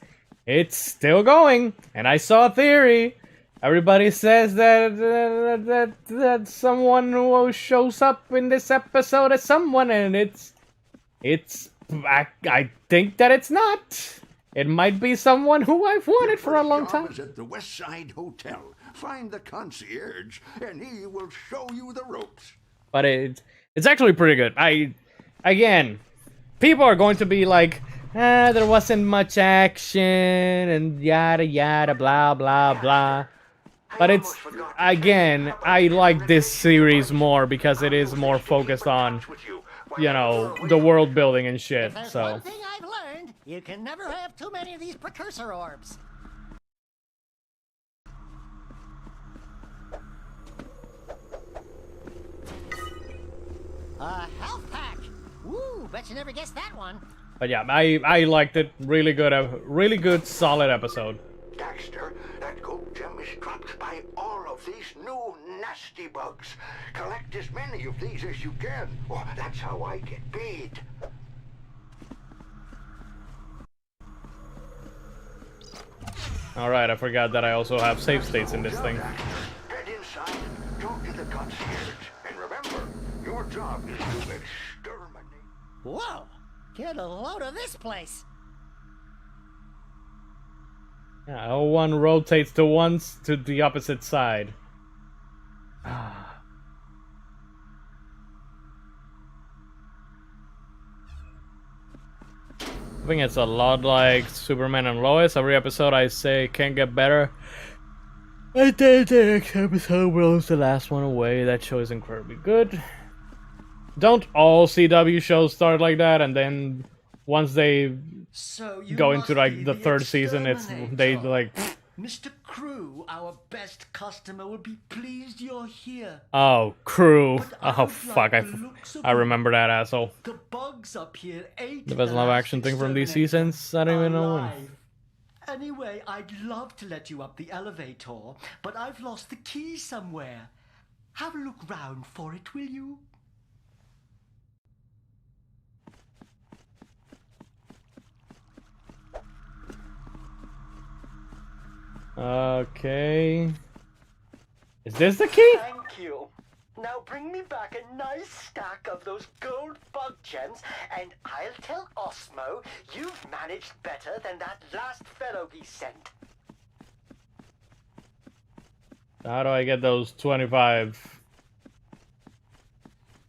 S1: still going, and I saw a theory. Everybody says that someone who shows up in this episode as someone, and I think that it's not. It might be someone who I've wanted for a long time.
S11: Is at the West Side Hotel. Find the concierge, and he will show you the ropes.
S1: But It's actually pretty good. Again, people are going to be like, there wasn't much action and yada yada blah blah blah. But it's, again, I like this series more because it is more focused on, you know, the world building and shit,
S3: If there's
S1: so.
S3: one thing I've learned, you can never have too many of these precursor orbs. A health pack! Woo, bet you never guessed that one.
S1: But yeah, I liked it. Really good, solid episode.
S11: Daxter, that gold gem is trapped by all of these new nasty bugs. Collect as many of these as you can. Oh, that's how I get paid.
S1: Alright, I forgot that I also have save states in this thing.
S11: Get inside, talk to the concierge, and remember, your job is to exterminate.
S3: Whoa! Get a load of this place.
S1: Yeah, L1 rotates to the opposite side. I think it's a lot like Superman and Lois. Every episode I say can't get better. And then the next episode blows the last one away. That show is incredibly good. Don't all CW shows start like that, and then once they go into like the third season, they like.
S12: Mr. Crew, our best customer, will be pleased you're here.
S1: Oh, Crew. Oh fuck, I remember that asshole.
S12: The bugs up here ain't
S1: The best live action thing from these seasons. I don't even know when.
S12: Anyway, I'd love to let you up the elevator, but I've lost the key somewhere. Have a look round for it, will you?
S1: Okay. Is this the key?
S12: Thank you. Now bring me back a nice stack of those gold bug gems, and I'll tell Osmo you've managed better than that last fellow he sent.
S1: How do I get those 25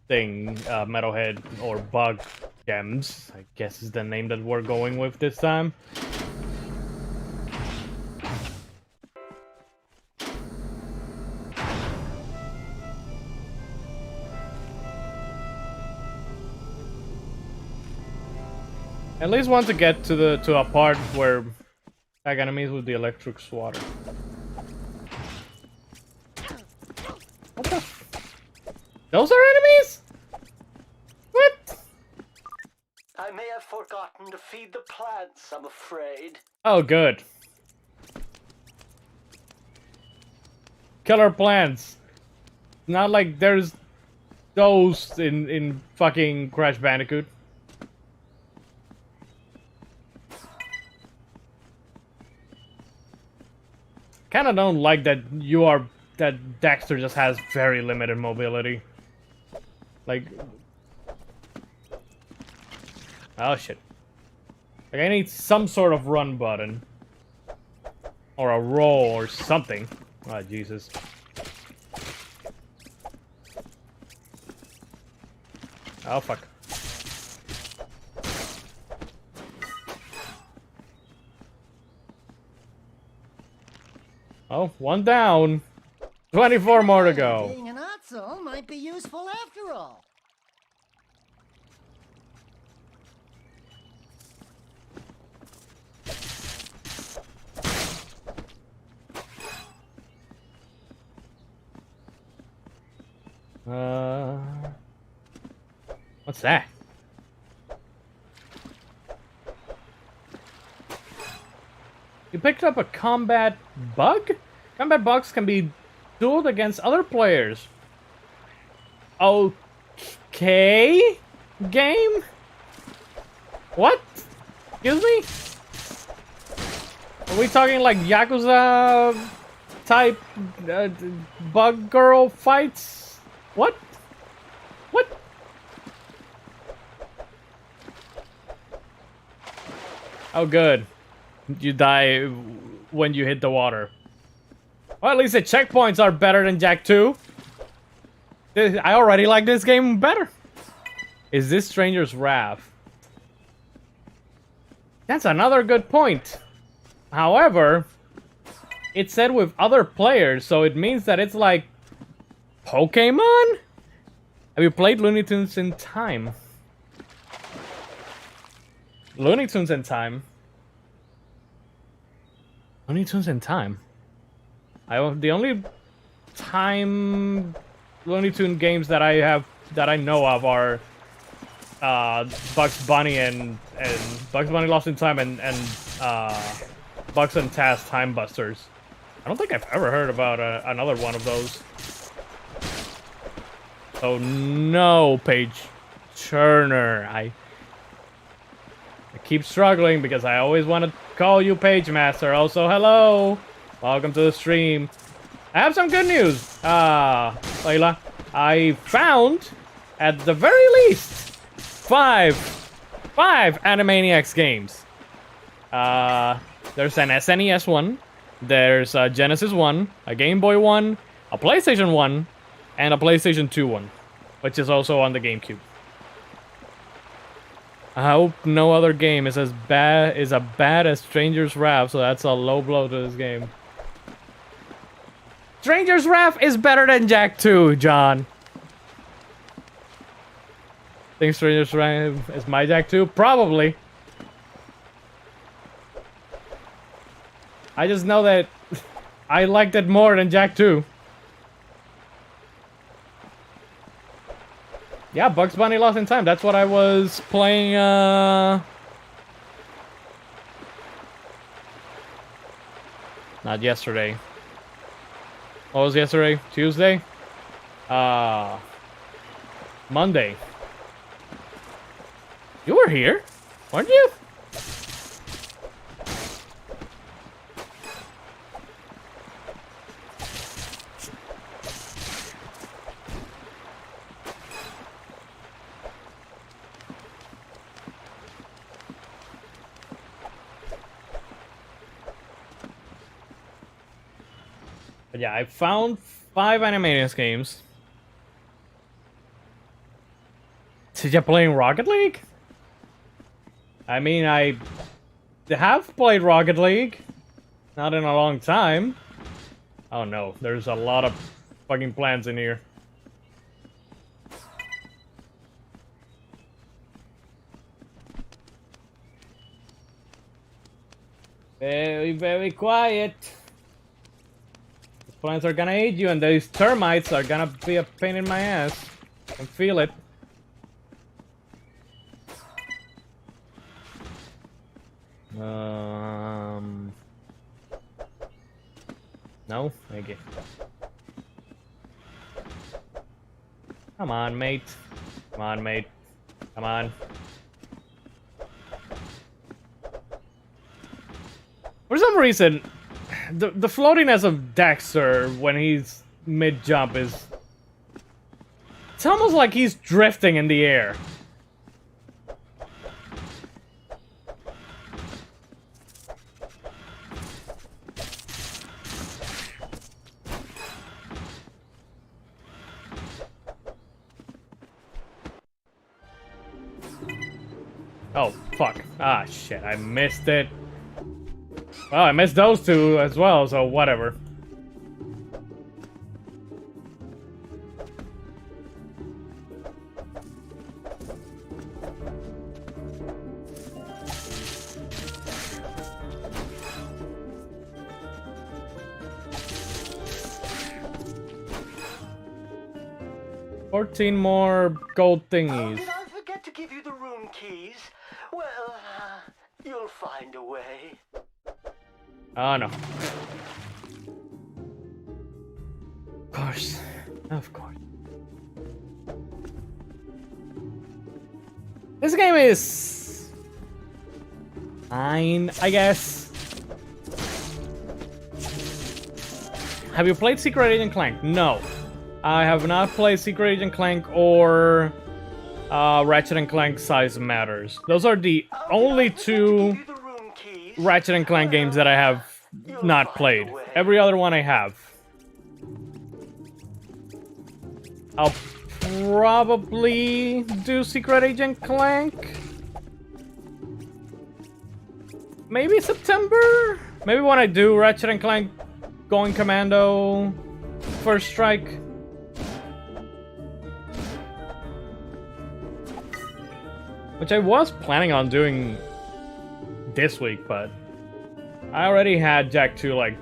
S1: metalhead or bug gems? I guess is the name that we're going with this time. At least want to get to a part where tag enemies with the electric swatter. What the? Those are enemies? What?
S12: I may have forgotten to feed the plants, I'm afraid.
S1: Oh, good. Killer plants. Not like there's those in fucking Crash Bandicoot. Kinda don't like that that Daxter just has very limited mobility. Like, oh shit. Like I need some sort of run button. Or a roll or something. Oh Jesus. Oh fuck. Oh, one down. 24 more to go.
S3: Being an Otso might be useful after all.
S1: What's that? You picked up a combat bug? Combat bugs can be dueled against other players. Okay? Game? What? Excuse me? Are we talking like Yakuza type bug girl fights? What? What? Oh good. You die when you hit the water. Well, at least the checkpoints are better than Jak 2. I already like this game better. Is this Stranger's Wrath? That's another good point. However, it said with other players, so it means that it's like Pokemon? Have you played Looney Tunes in Time? Looney Tunes in Time? Looney Tunes in Time? The only time Looney Tune games that I know of are Bugs Bunny and Bugs Bunny Lost in Time and Bugs and Taz Time Busters. I don't think I've ever heard about another one of those. Oh no, Paige Turner. I keep struggling because I always want to call you Page Master. Also, hello. Welcome to the stream. I have some good news. Layla, I found, at the very least, five Animaniacs games. There's an SNES one, there's a Genesis one, a Game Boy one, a PlayStation one, and a PlayStation 2 one, which is also on the GameCube. I hope no other game is as bad as Stranger's Wrath, so that's a low blow to this game. Stranger's Wrath is better than Jak 2, John. Think Stranger's Wrath is my Jak 2? Probably. I just know that I liked it more than Jak 2. Yeah, Bugs Bunny Lost in Time. That's what I was playing, not yesterday. What was yesterday? Tuesday? Monday. You were here, weren't you? But yeah, I found 5 Animaniacs games. Did you play Rocket League? I mean, I have played Rocket League. Not in a long time. Oh no, there's a lot of fucking plants in here. Very, very quiet. Plants are gonna eat you, and these termites are gonna be a pain in my ass. I can feel it. No? Thank you. Come on, mate. Come on, mate. Come on. For some reason, the floatiness of Daxter when he's mid-jump is... It's almost like he's drifting in the air. Oh, fuck. Ah, shit, I missed it. Well, I missed those two as well, so whatever. $14 more gold thingies.
S12: Did I forget to give you the room keys? Well, you'll find a way.
S1: Oh no. Of course. Of course. This game is fine, I guess. Have you played Secret Agent Clank? No. I have not played Secret Agent Clank or Ratchet and Clank Size Matters. Those are the only two Ratchet and Clank games that I have not played. Every other one I have. I'll probably do Secret Agent Clank. Maybe September? Maybe when I do Ratchet and Clank Going Commando First Strike. Which I was planning on doing this week, but I already had Jak 2 like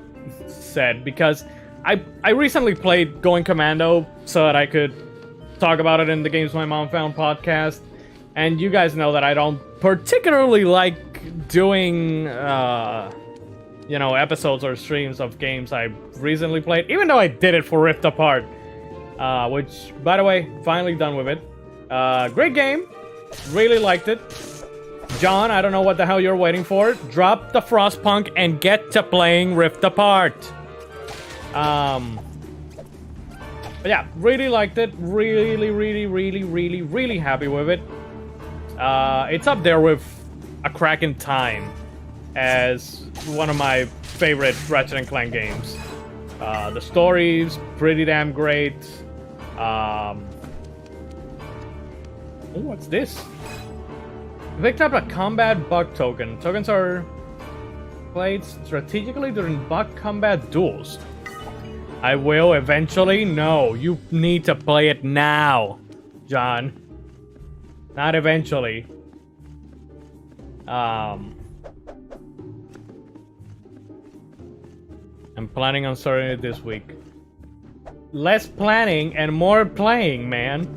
S1: set because I recently played Going Commando so that I could talk about it in the Games My Mom Found podcast. And you guys know that I don't particularly like doing, you know, episodes or streams of games I recently played, even though I did it for Rift Apart, which, by the way, finally done with it. Great game. Really liked it. John, I don't know what the hell you're waiting for. Drop the Frostpunk and get to playing Rift Apart. But yeah, really liked it. Really happy with it. It's up there with A Crack in Time as one of my favorite Ratchet and Clank games. The story's pretty damn great. Oh, what's this? Picked up a combat bug token. Tokens are played strategically during bug combat duels. I will eventually. No, you need to play it now, John. Not eventually. I'm planning on starting it this week. Less planning and more playing, man.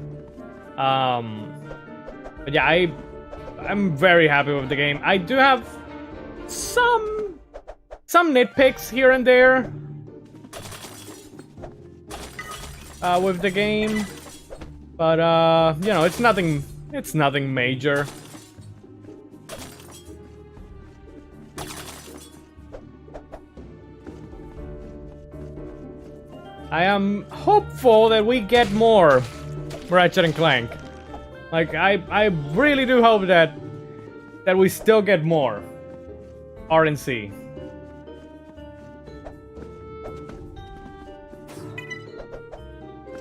S1: But yeah, I'm very happy with the game. I do have some nitpicks here and there with the game, but you know, it's nothing major. I am hopeful that we get more Ratchet and Clank. Like, I really do hope that we still get more RNC.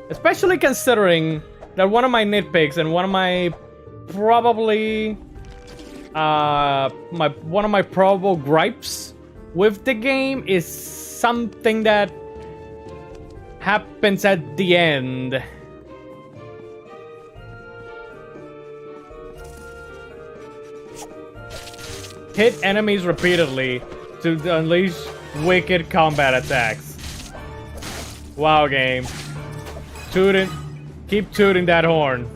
S1: Especially considering that one of my nitpicks and one of my probably one of my probable gripes with the game is something that happens at the end. Hit enemies repeatedly to unleash wicked combat attacks. Wow, game. Tooting. Keep tooting that horn.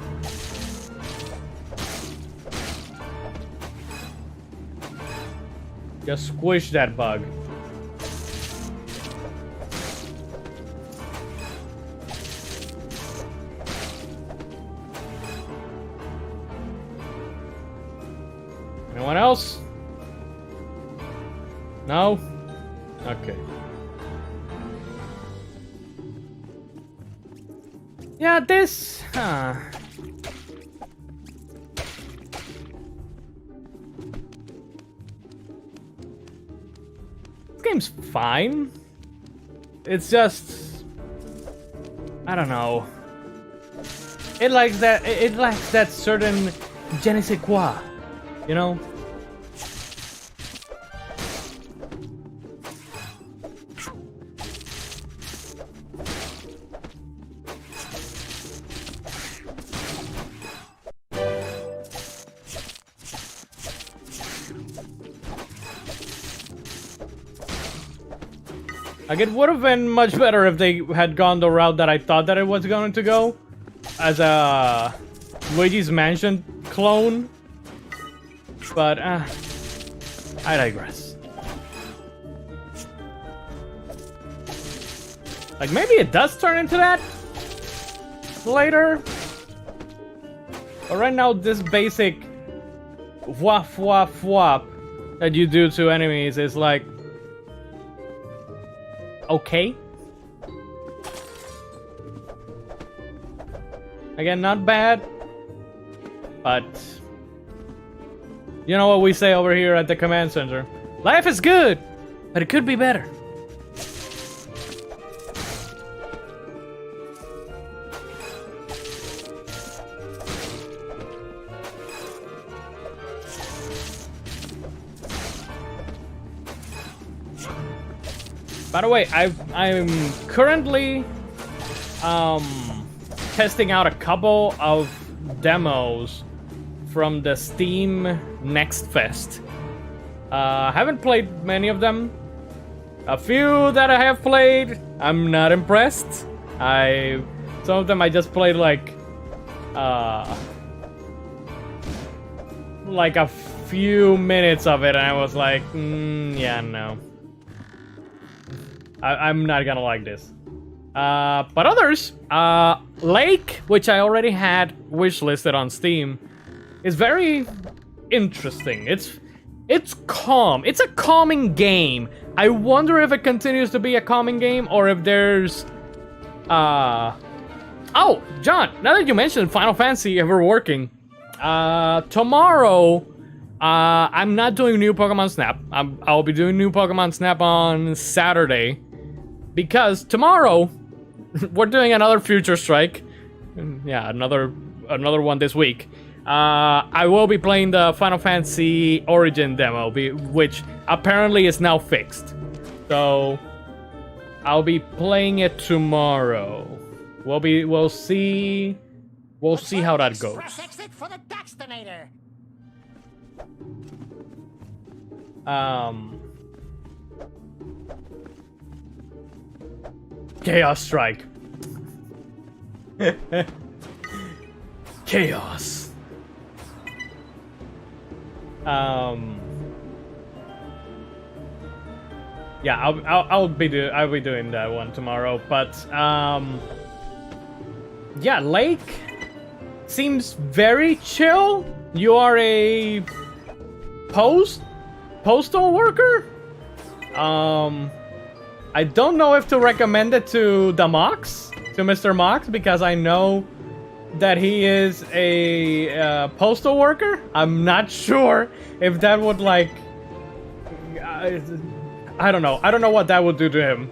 S1: Just squish that bug. Anyone else? No? Okay. Yeah, this... This game's fine. It's just... I don't know. It lacks that certain je ne sais quoi, you know? Like, it would have been much better if they had gone the route that I thought that it was going to go, as a Luigi's Mansion clone. But, I digress. Like, maybe it does turn into that later. But right now, this basic whap whap whap that you do to enemies is like, okay. Again, not bad, but you know what we say over here at the command center. Life is good, but it could be better. By the way, I'm currently testing out a couple of demos from the Steam Next Fest. I haven't played many of them. A few that I have played, I'm not impressed. Some of them I just played like a few minutes of it, and I was like, yeah, no. I'm not gonna like this. But others, Lake, which I already had wishlisted on Steam, is very interesting. It's calm. It's a calming game. I wonder if it continues to be a calming game or if there's oh, John, now that you mentioned Final Fantasy ever working, tomorrow I'm not doing new Pokemon Snap. I'll be doing new Pokemon Snap on Saturday because tomorrow we're doing another Future Strike. Yeah, another one this week. I will be playing the Final Fantasy Origin demo, which apparently is now fixed. So I'll be playing it tomorrow. We'll see how that goes.
S3: Press exit for the Daxtonator.
S1: Chaos Strike. Chaos. Yeah, I'll be doing that one tomorrow, but yeah, Lake seems very chill. You are a postal worker. I don't know if to recommend it to the Mox, to Mr. Mox, because I know that he is a postal worker. I'm not sure if that would like. I don't know. I don't know what that would do to him.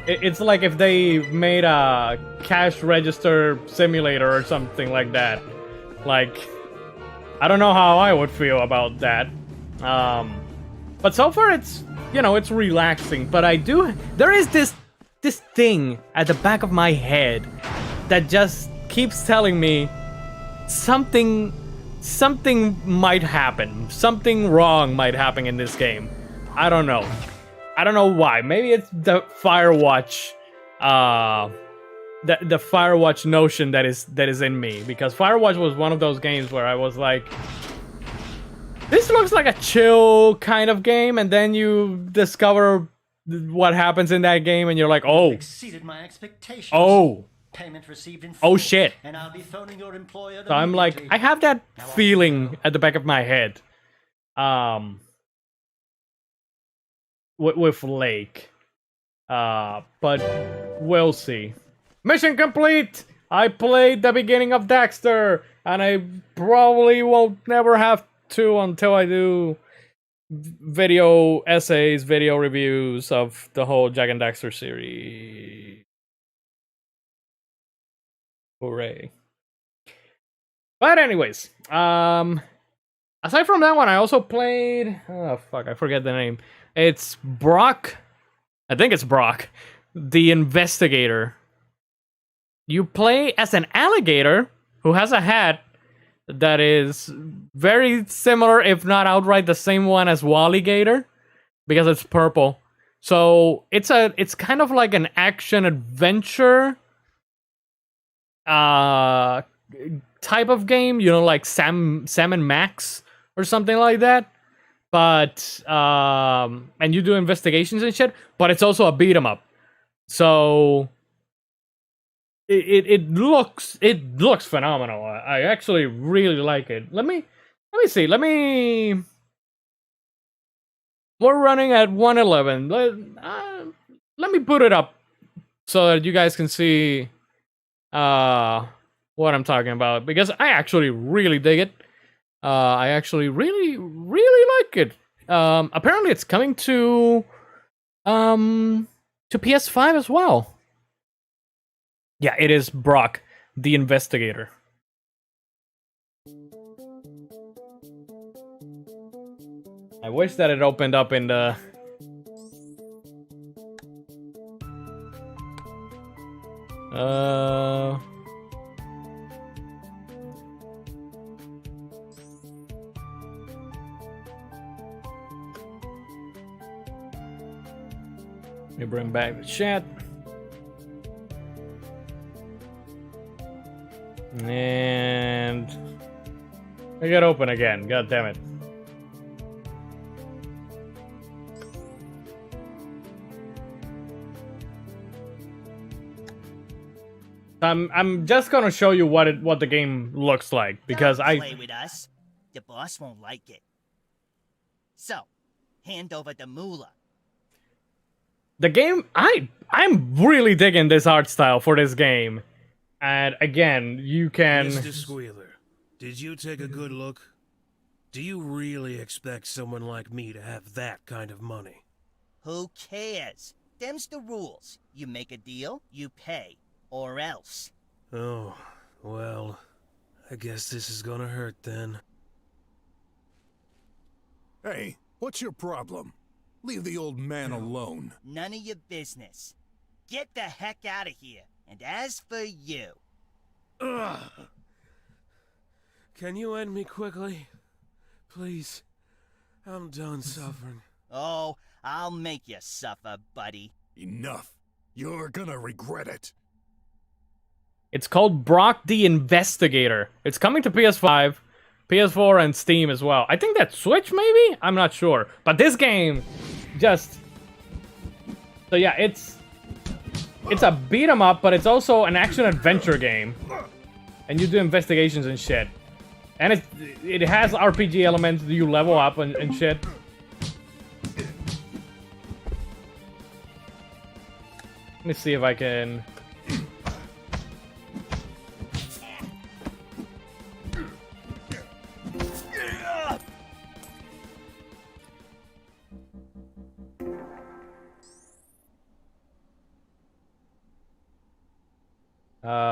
S1: It's like if they made a cash register simulator or something like that. Like, I don't know how I would feel about that. But so far it's, it's relaxing. But there is this thing at the back of my head that just keeps telling me something might happen. Something wrong might happen in this game. I don't know. I don't know why. Maybe it's the Firewatch, the Firewatch notion that is in me. Because Firewatch was one of those games where I was like, this looks like a chill kind of game, and then you discover what happens in that game, and you're like, oh,
S12: Exceeded my expectations.
S1: oh,
S12: Payment received in full,
S1: oh shit.
S12: And I'll be phoning your employer.
S1: So I'm like, I have that feeling at the back of my head. With Lake. But we'll see. Mission complete! I played the beginning of Daxter, and I probably won't never have to until I do video essays, video reviews of the whole Jak and Daxter series. Hooray. But anyways, aside from that one, I also played... Oh, fuck, I forget the name. It's Brock. I think it's Brock. The Investigator. You play as an alligator who has a hat that is very similar, if not outright the same one as Walligator, because it's purple. So it's kind of like an action adventure type of game, like Sam and Max or something like that. But and you do investigations and shit, but it's also a beat 'em up. So it looks phenomenal. I actually really like it. Let me see. We're running at 111. Let me put it up so that you guys can see what I'm talking about, because I actually really dig it. I actually really like it. Apparently it's coming to PS5 as well. Yeah, it is Brock, the Investigator. I wish that it opened up in the Uh... Let me bring back the chat. And I got open again. God damn it. I'm just gonna show you what the game looks like because
S12: Don't play with us. The boss won't like it. So, hand over the moolah.
S1: The game, I'm really digging this art style for this game. And again, you can...
S13: Mr. Squealer, did you take a good look? Do you really expect someone like me to have that kind of money?
S12: Who cares? Them's the rules. You make a deal, you pay. Or else.
S13: Oh, well, I guess this is gonna hurt then.
S5: Hey, what's your problem? Leave the old man alone.
S12: None of your business. Get the heck out of here. And as for you...
S13: Ugh. Can you end me quickly? Please. I'm done suffering.
S12: Oh, I'll make you suffer, buddy.
S5: Enough. You're gonna regret it.
S1: It's called Brock the Investigator. It's coming to PS5, PS4, and Steam as well. I think that's Switch, maybe? I'm not sure. But this game, just... So yeah, it's a beat-em-up, but it's also an action-adventure game. And you do investigations and shit. And it has RPG elements, you level up and shit. Let me see if I can...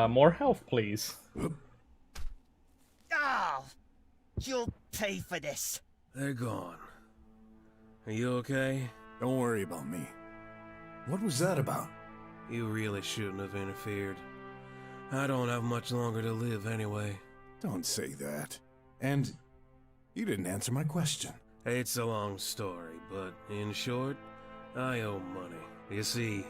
S1: more health, please.
S12: Oh, you'll pay for this.
S13: They're gone. Are you okay?
S5: Don't worry about me. What was that about?
S13: You really shouldn't have interfered. I don't have much longer to live anyway.
S5: Don't say that. And you didn't answer my question.
S13: It's a long story, but in short, I owe money. You see,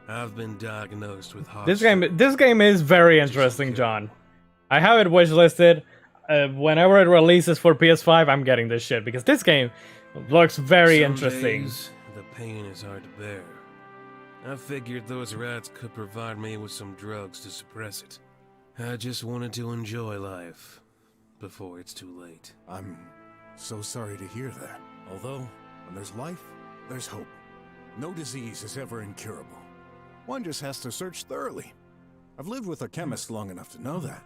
S13: I've been diagnosed with heart.
S1: This game is very interesting, John. I have it wishlisted. Whenever it releases for PS5, I'm getting this shit because this game looks very interesting.
S13: Days, the pain is hard to bear. I figured those rats could provide me with some drugs to suppress it. I just wanted to enjoy life before it's too late.
S5: I'm so sorry to hear that. Although, when there's life, there's hope. No disease is ever incurable. One just has to search thoroughly. I've lived with a chemist long enough to know that.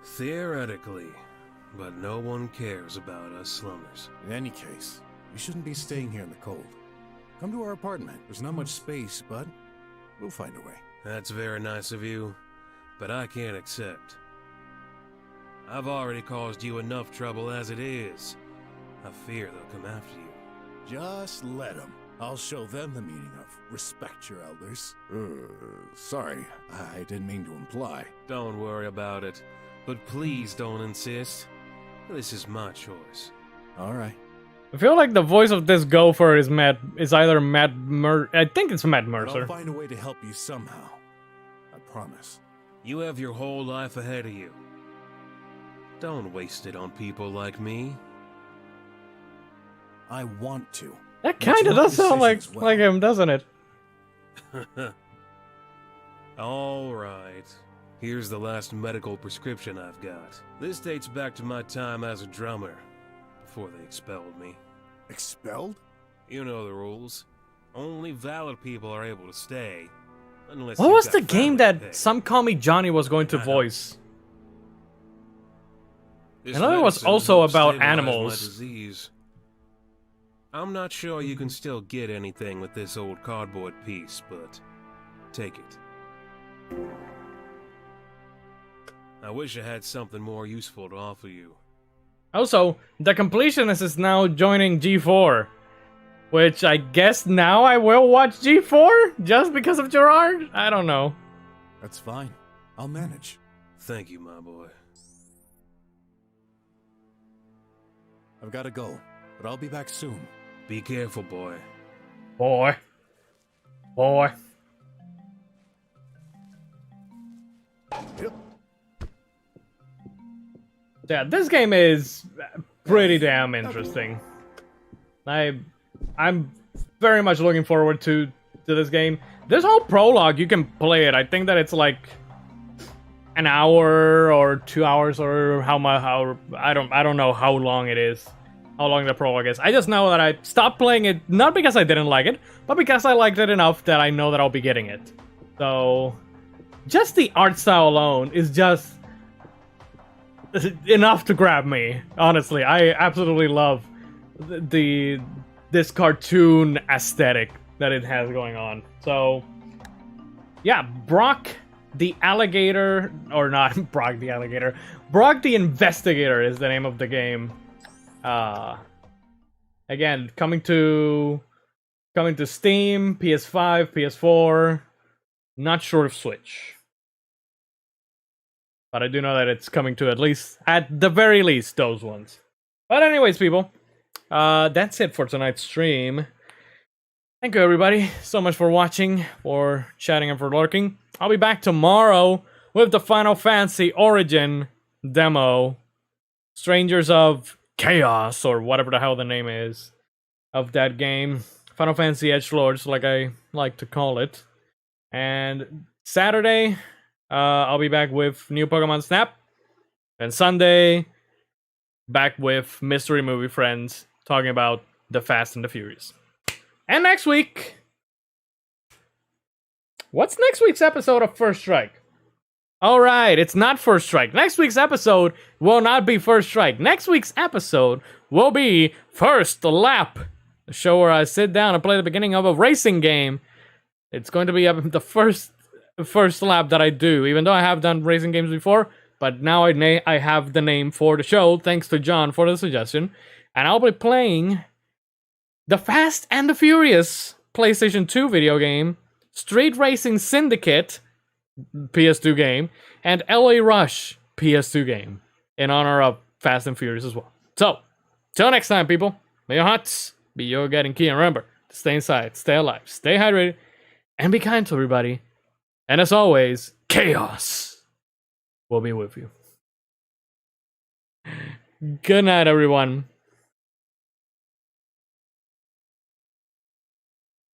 S13: Theoretically, but no one cares about us slummers.
S5: In any case, you shouldn't be staying here in the cold. Come to our apartment. There's not much space, but we'll find a way.
S13: That's very nice of you, but I can't accept. I've already caused you enough trouble as it is. I fear they'll come after you.
S5: Just let them. I'll show them the meaning of respect your elders. Sorry, I didn't mean to imply.
S13: Don't worry about it, but please don't insist. This is my choice.
S5: All right.
S1: I feel like the voice of this gopher is either Matt Mercer. I think it's Matt Mercer.
S5: I'll find a way to help you somehow. I promise.
S13: You have your whole life ahead of you. Don't waste it on people like me.
S5: I want to.
S1: That kind of does sound like him, doesn't it?
S13: All right. Here's the last medical prescription I've got. This dates back to my time as a drummer, before they expelled me.
S5: Expelled?
S13: You know the rules. Only valid people are able to stay. Unless
S1: What
S13: you've
S1: was
S13: got
S1: the game
S13: family to
S1: that
S13: pay.
S1: Some Call Me Johnny was going to voice?
S13: This
S1: I know it was
S13: medicine
S1: also
S13: helps
S1: about
S13: stabilize my
S1: animals.
S13: disease. I'm not sure you can still get anything with this old cardboard piece, but take it. I wish I had something more useful to offer you.
S1: Also, the completionist is now joining G4. Which I guess now I will watch G4? Just because of Gerard? I don't know.
S14: That's fine. I'll manage.
S13: Thank you, my boy.
S14: I've got to go, but I'll be back soon.
S13: Be careful, boy.
S1: Boy. Boy.
S14: Yep.
S1: Yeah, this game is pretty damn interesting. I'm very much looking forward to this game. This whole prologue, you can play it. I think that it's like an hour or 2 hours or how I don't know how long it is. How long the prologue is. I just know that I stopped playing it not because I didn't like it, but because I liked it enough that I know that I'll be getting it. So just the art style alone is just enough to grab me. Honestly, I absolutely love this cartoon aesthetic that it has going on. So yeah, Brock the Alligator, or not Brock the Alligator, Brock the Investigator is the name of the game. Again, coming to Steam, PS5, PS4, not sure of Switch. But I do know that it's coming to at the very least, those ones. But anyways, people, that's it for tonight's stream. Thank you, everybody, so much for watching, for chatting, and for lurking. I'll be back tomorrow with the Final Fantasy Origin demo. Strangers of Chaos, or whatever the hell the name is of that game. Final Fantasy Edgelords, like I like to call it. And Saturday, I'll be back with new Pokemon Snap. And Sunday, back with Mystery Movie Friends, talking about The Fast and the Furious. And next week, what's next week's episode of First Strike? Alright, it's not First Strike. Next week's episode will not be First Strike. Next week's episode will be First Lap. The show where I sit down and play the beginning of a racing game. It's going to be the first lap that I do, even though I have done racing games before. But now I have the name for the show, thanks to John for the suggestion. And I'll be playing The Fast and the Furious PlayStation 2 video game, Street Racing Syndicate PS2 game, and LA Rush PS2 game, in honor of Fast and Furious as well. So, till next time, people, may your hearts be your guiding key, and remember to stay inside, stay alive, stay hydrated, and be kind to everybody. And as always, chaos will be with you. Good night, everyone.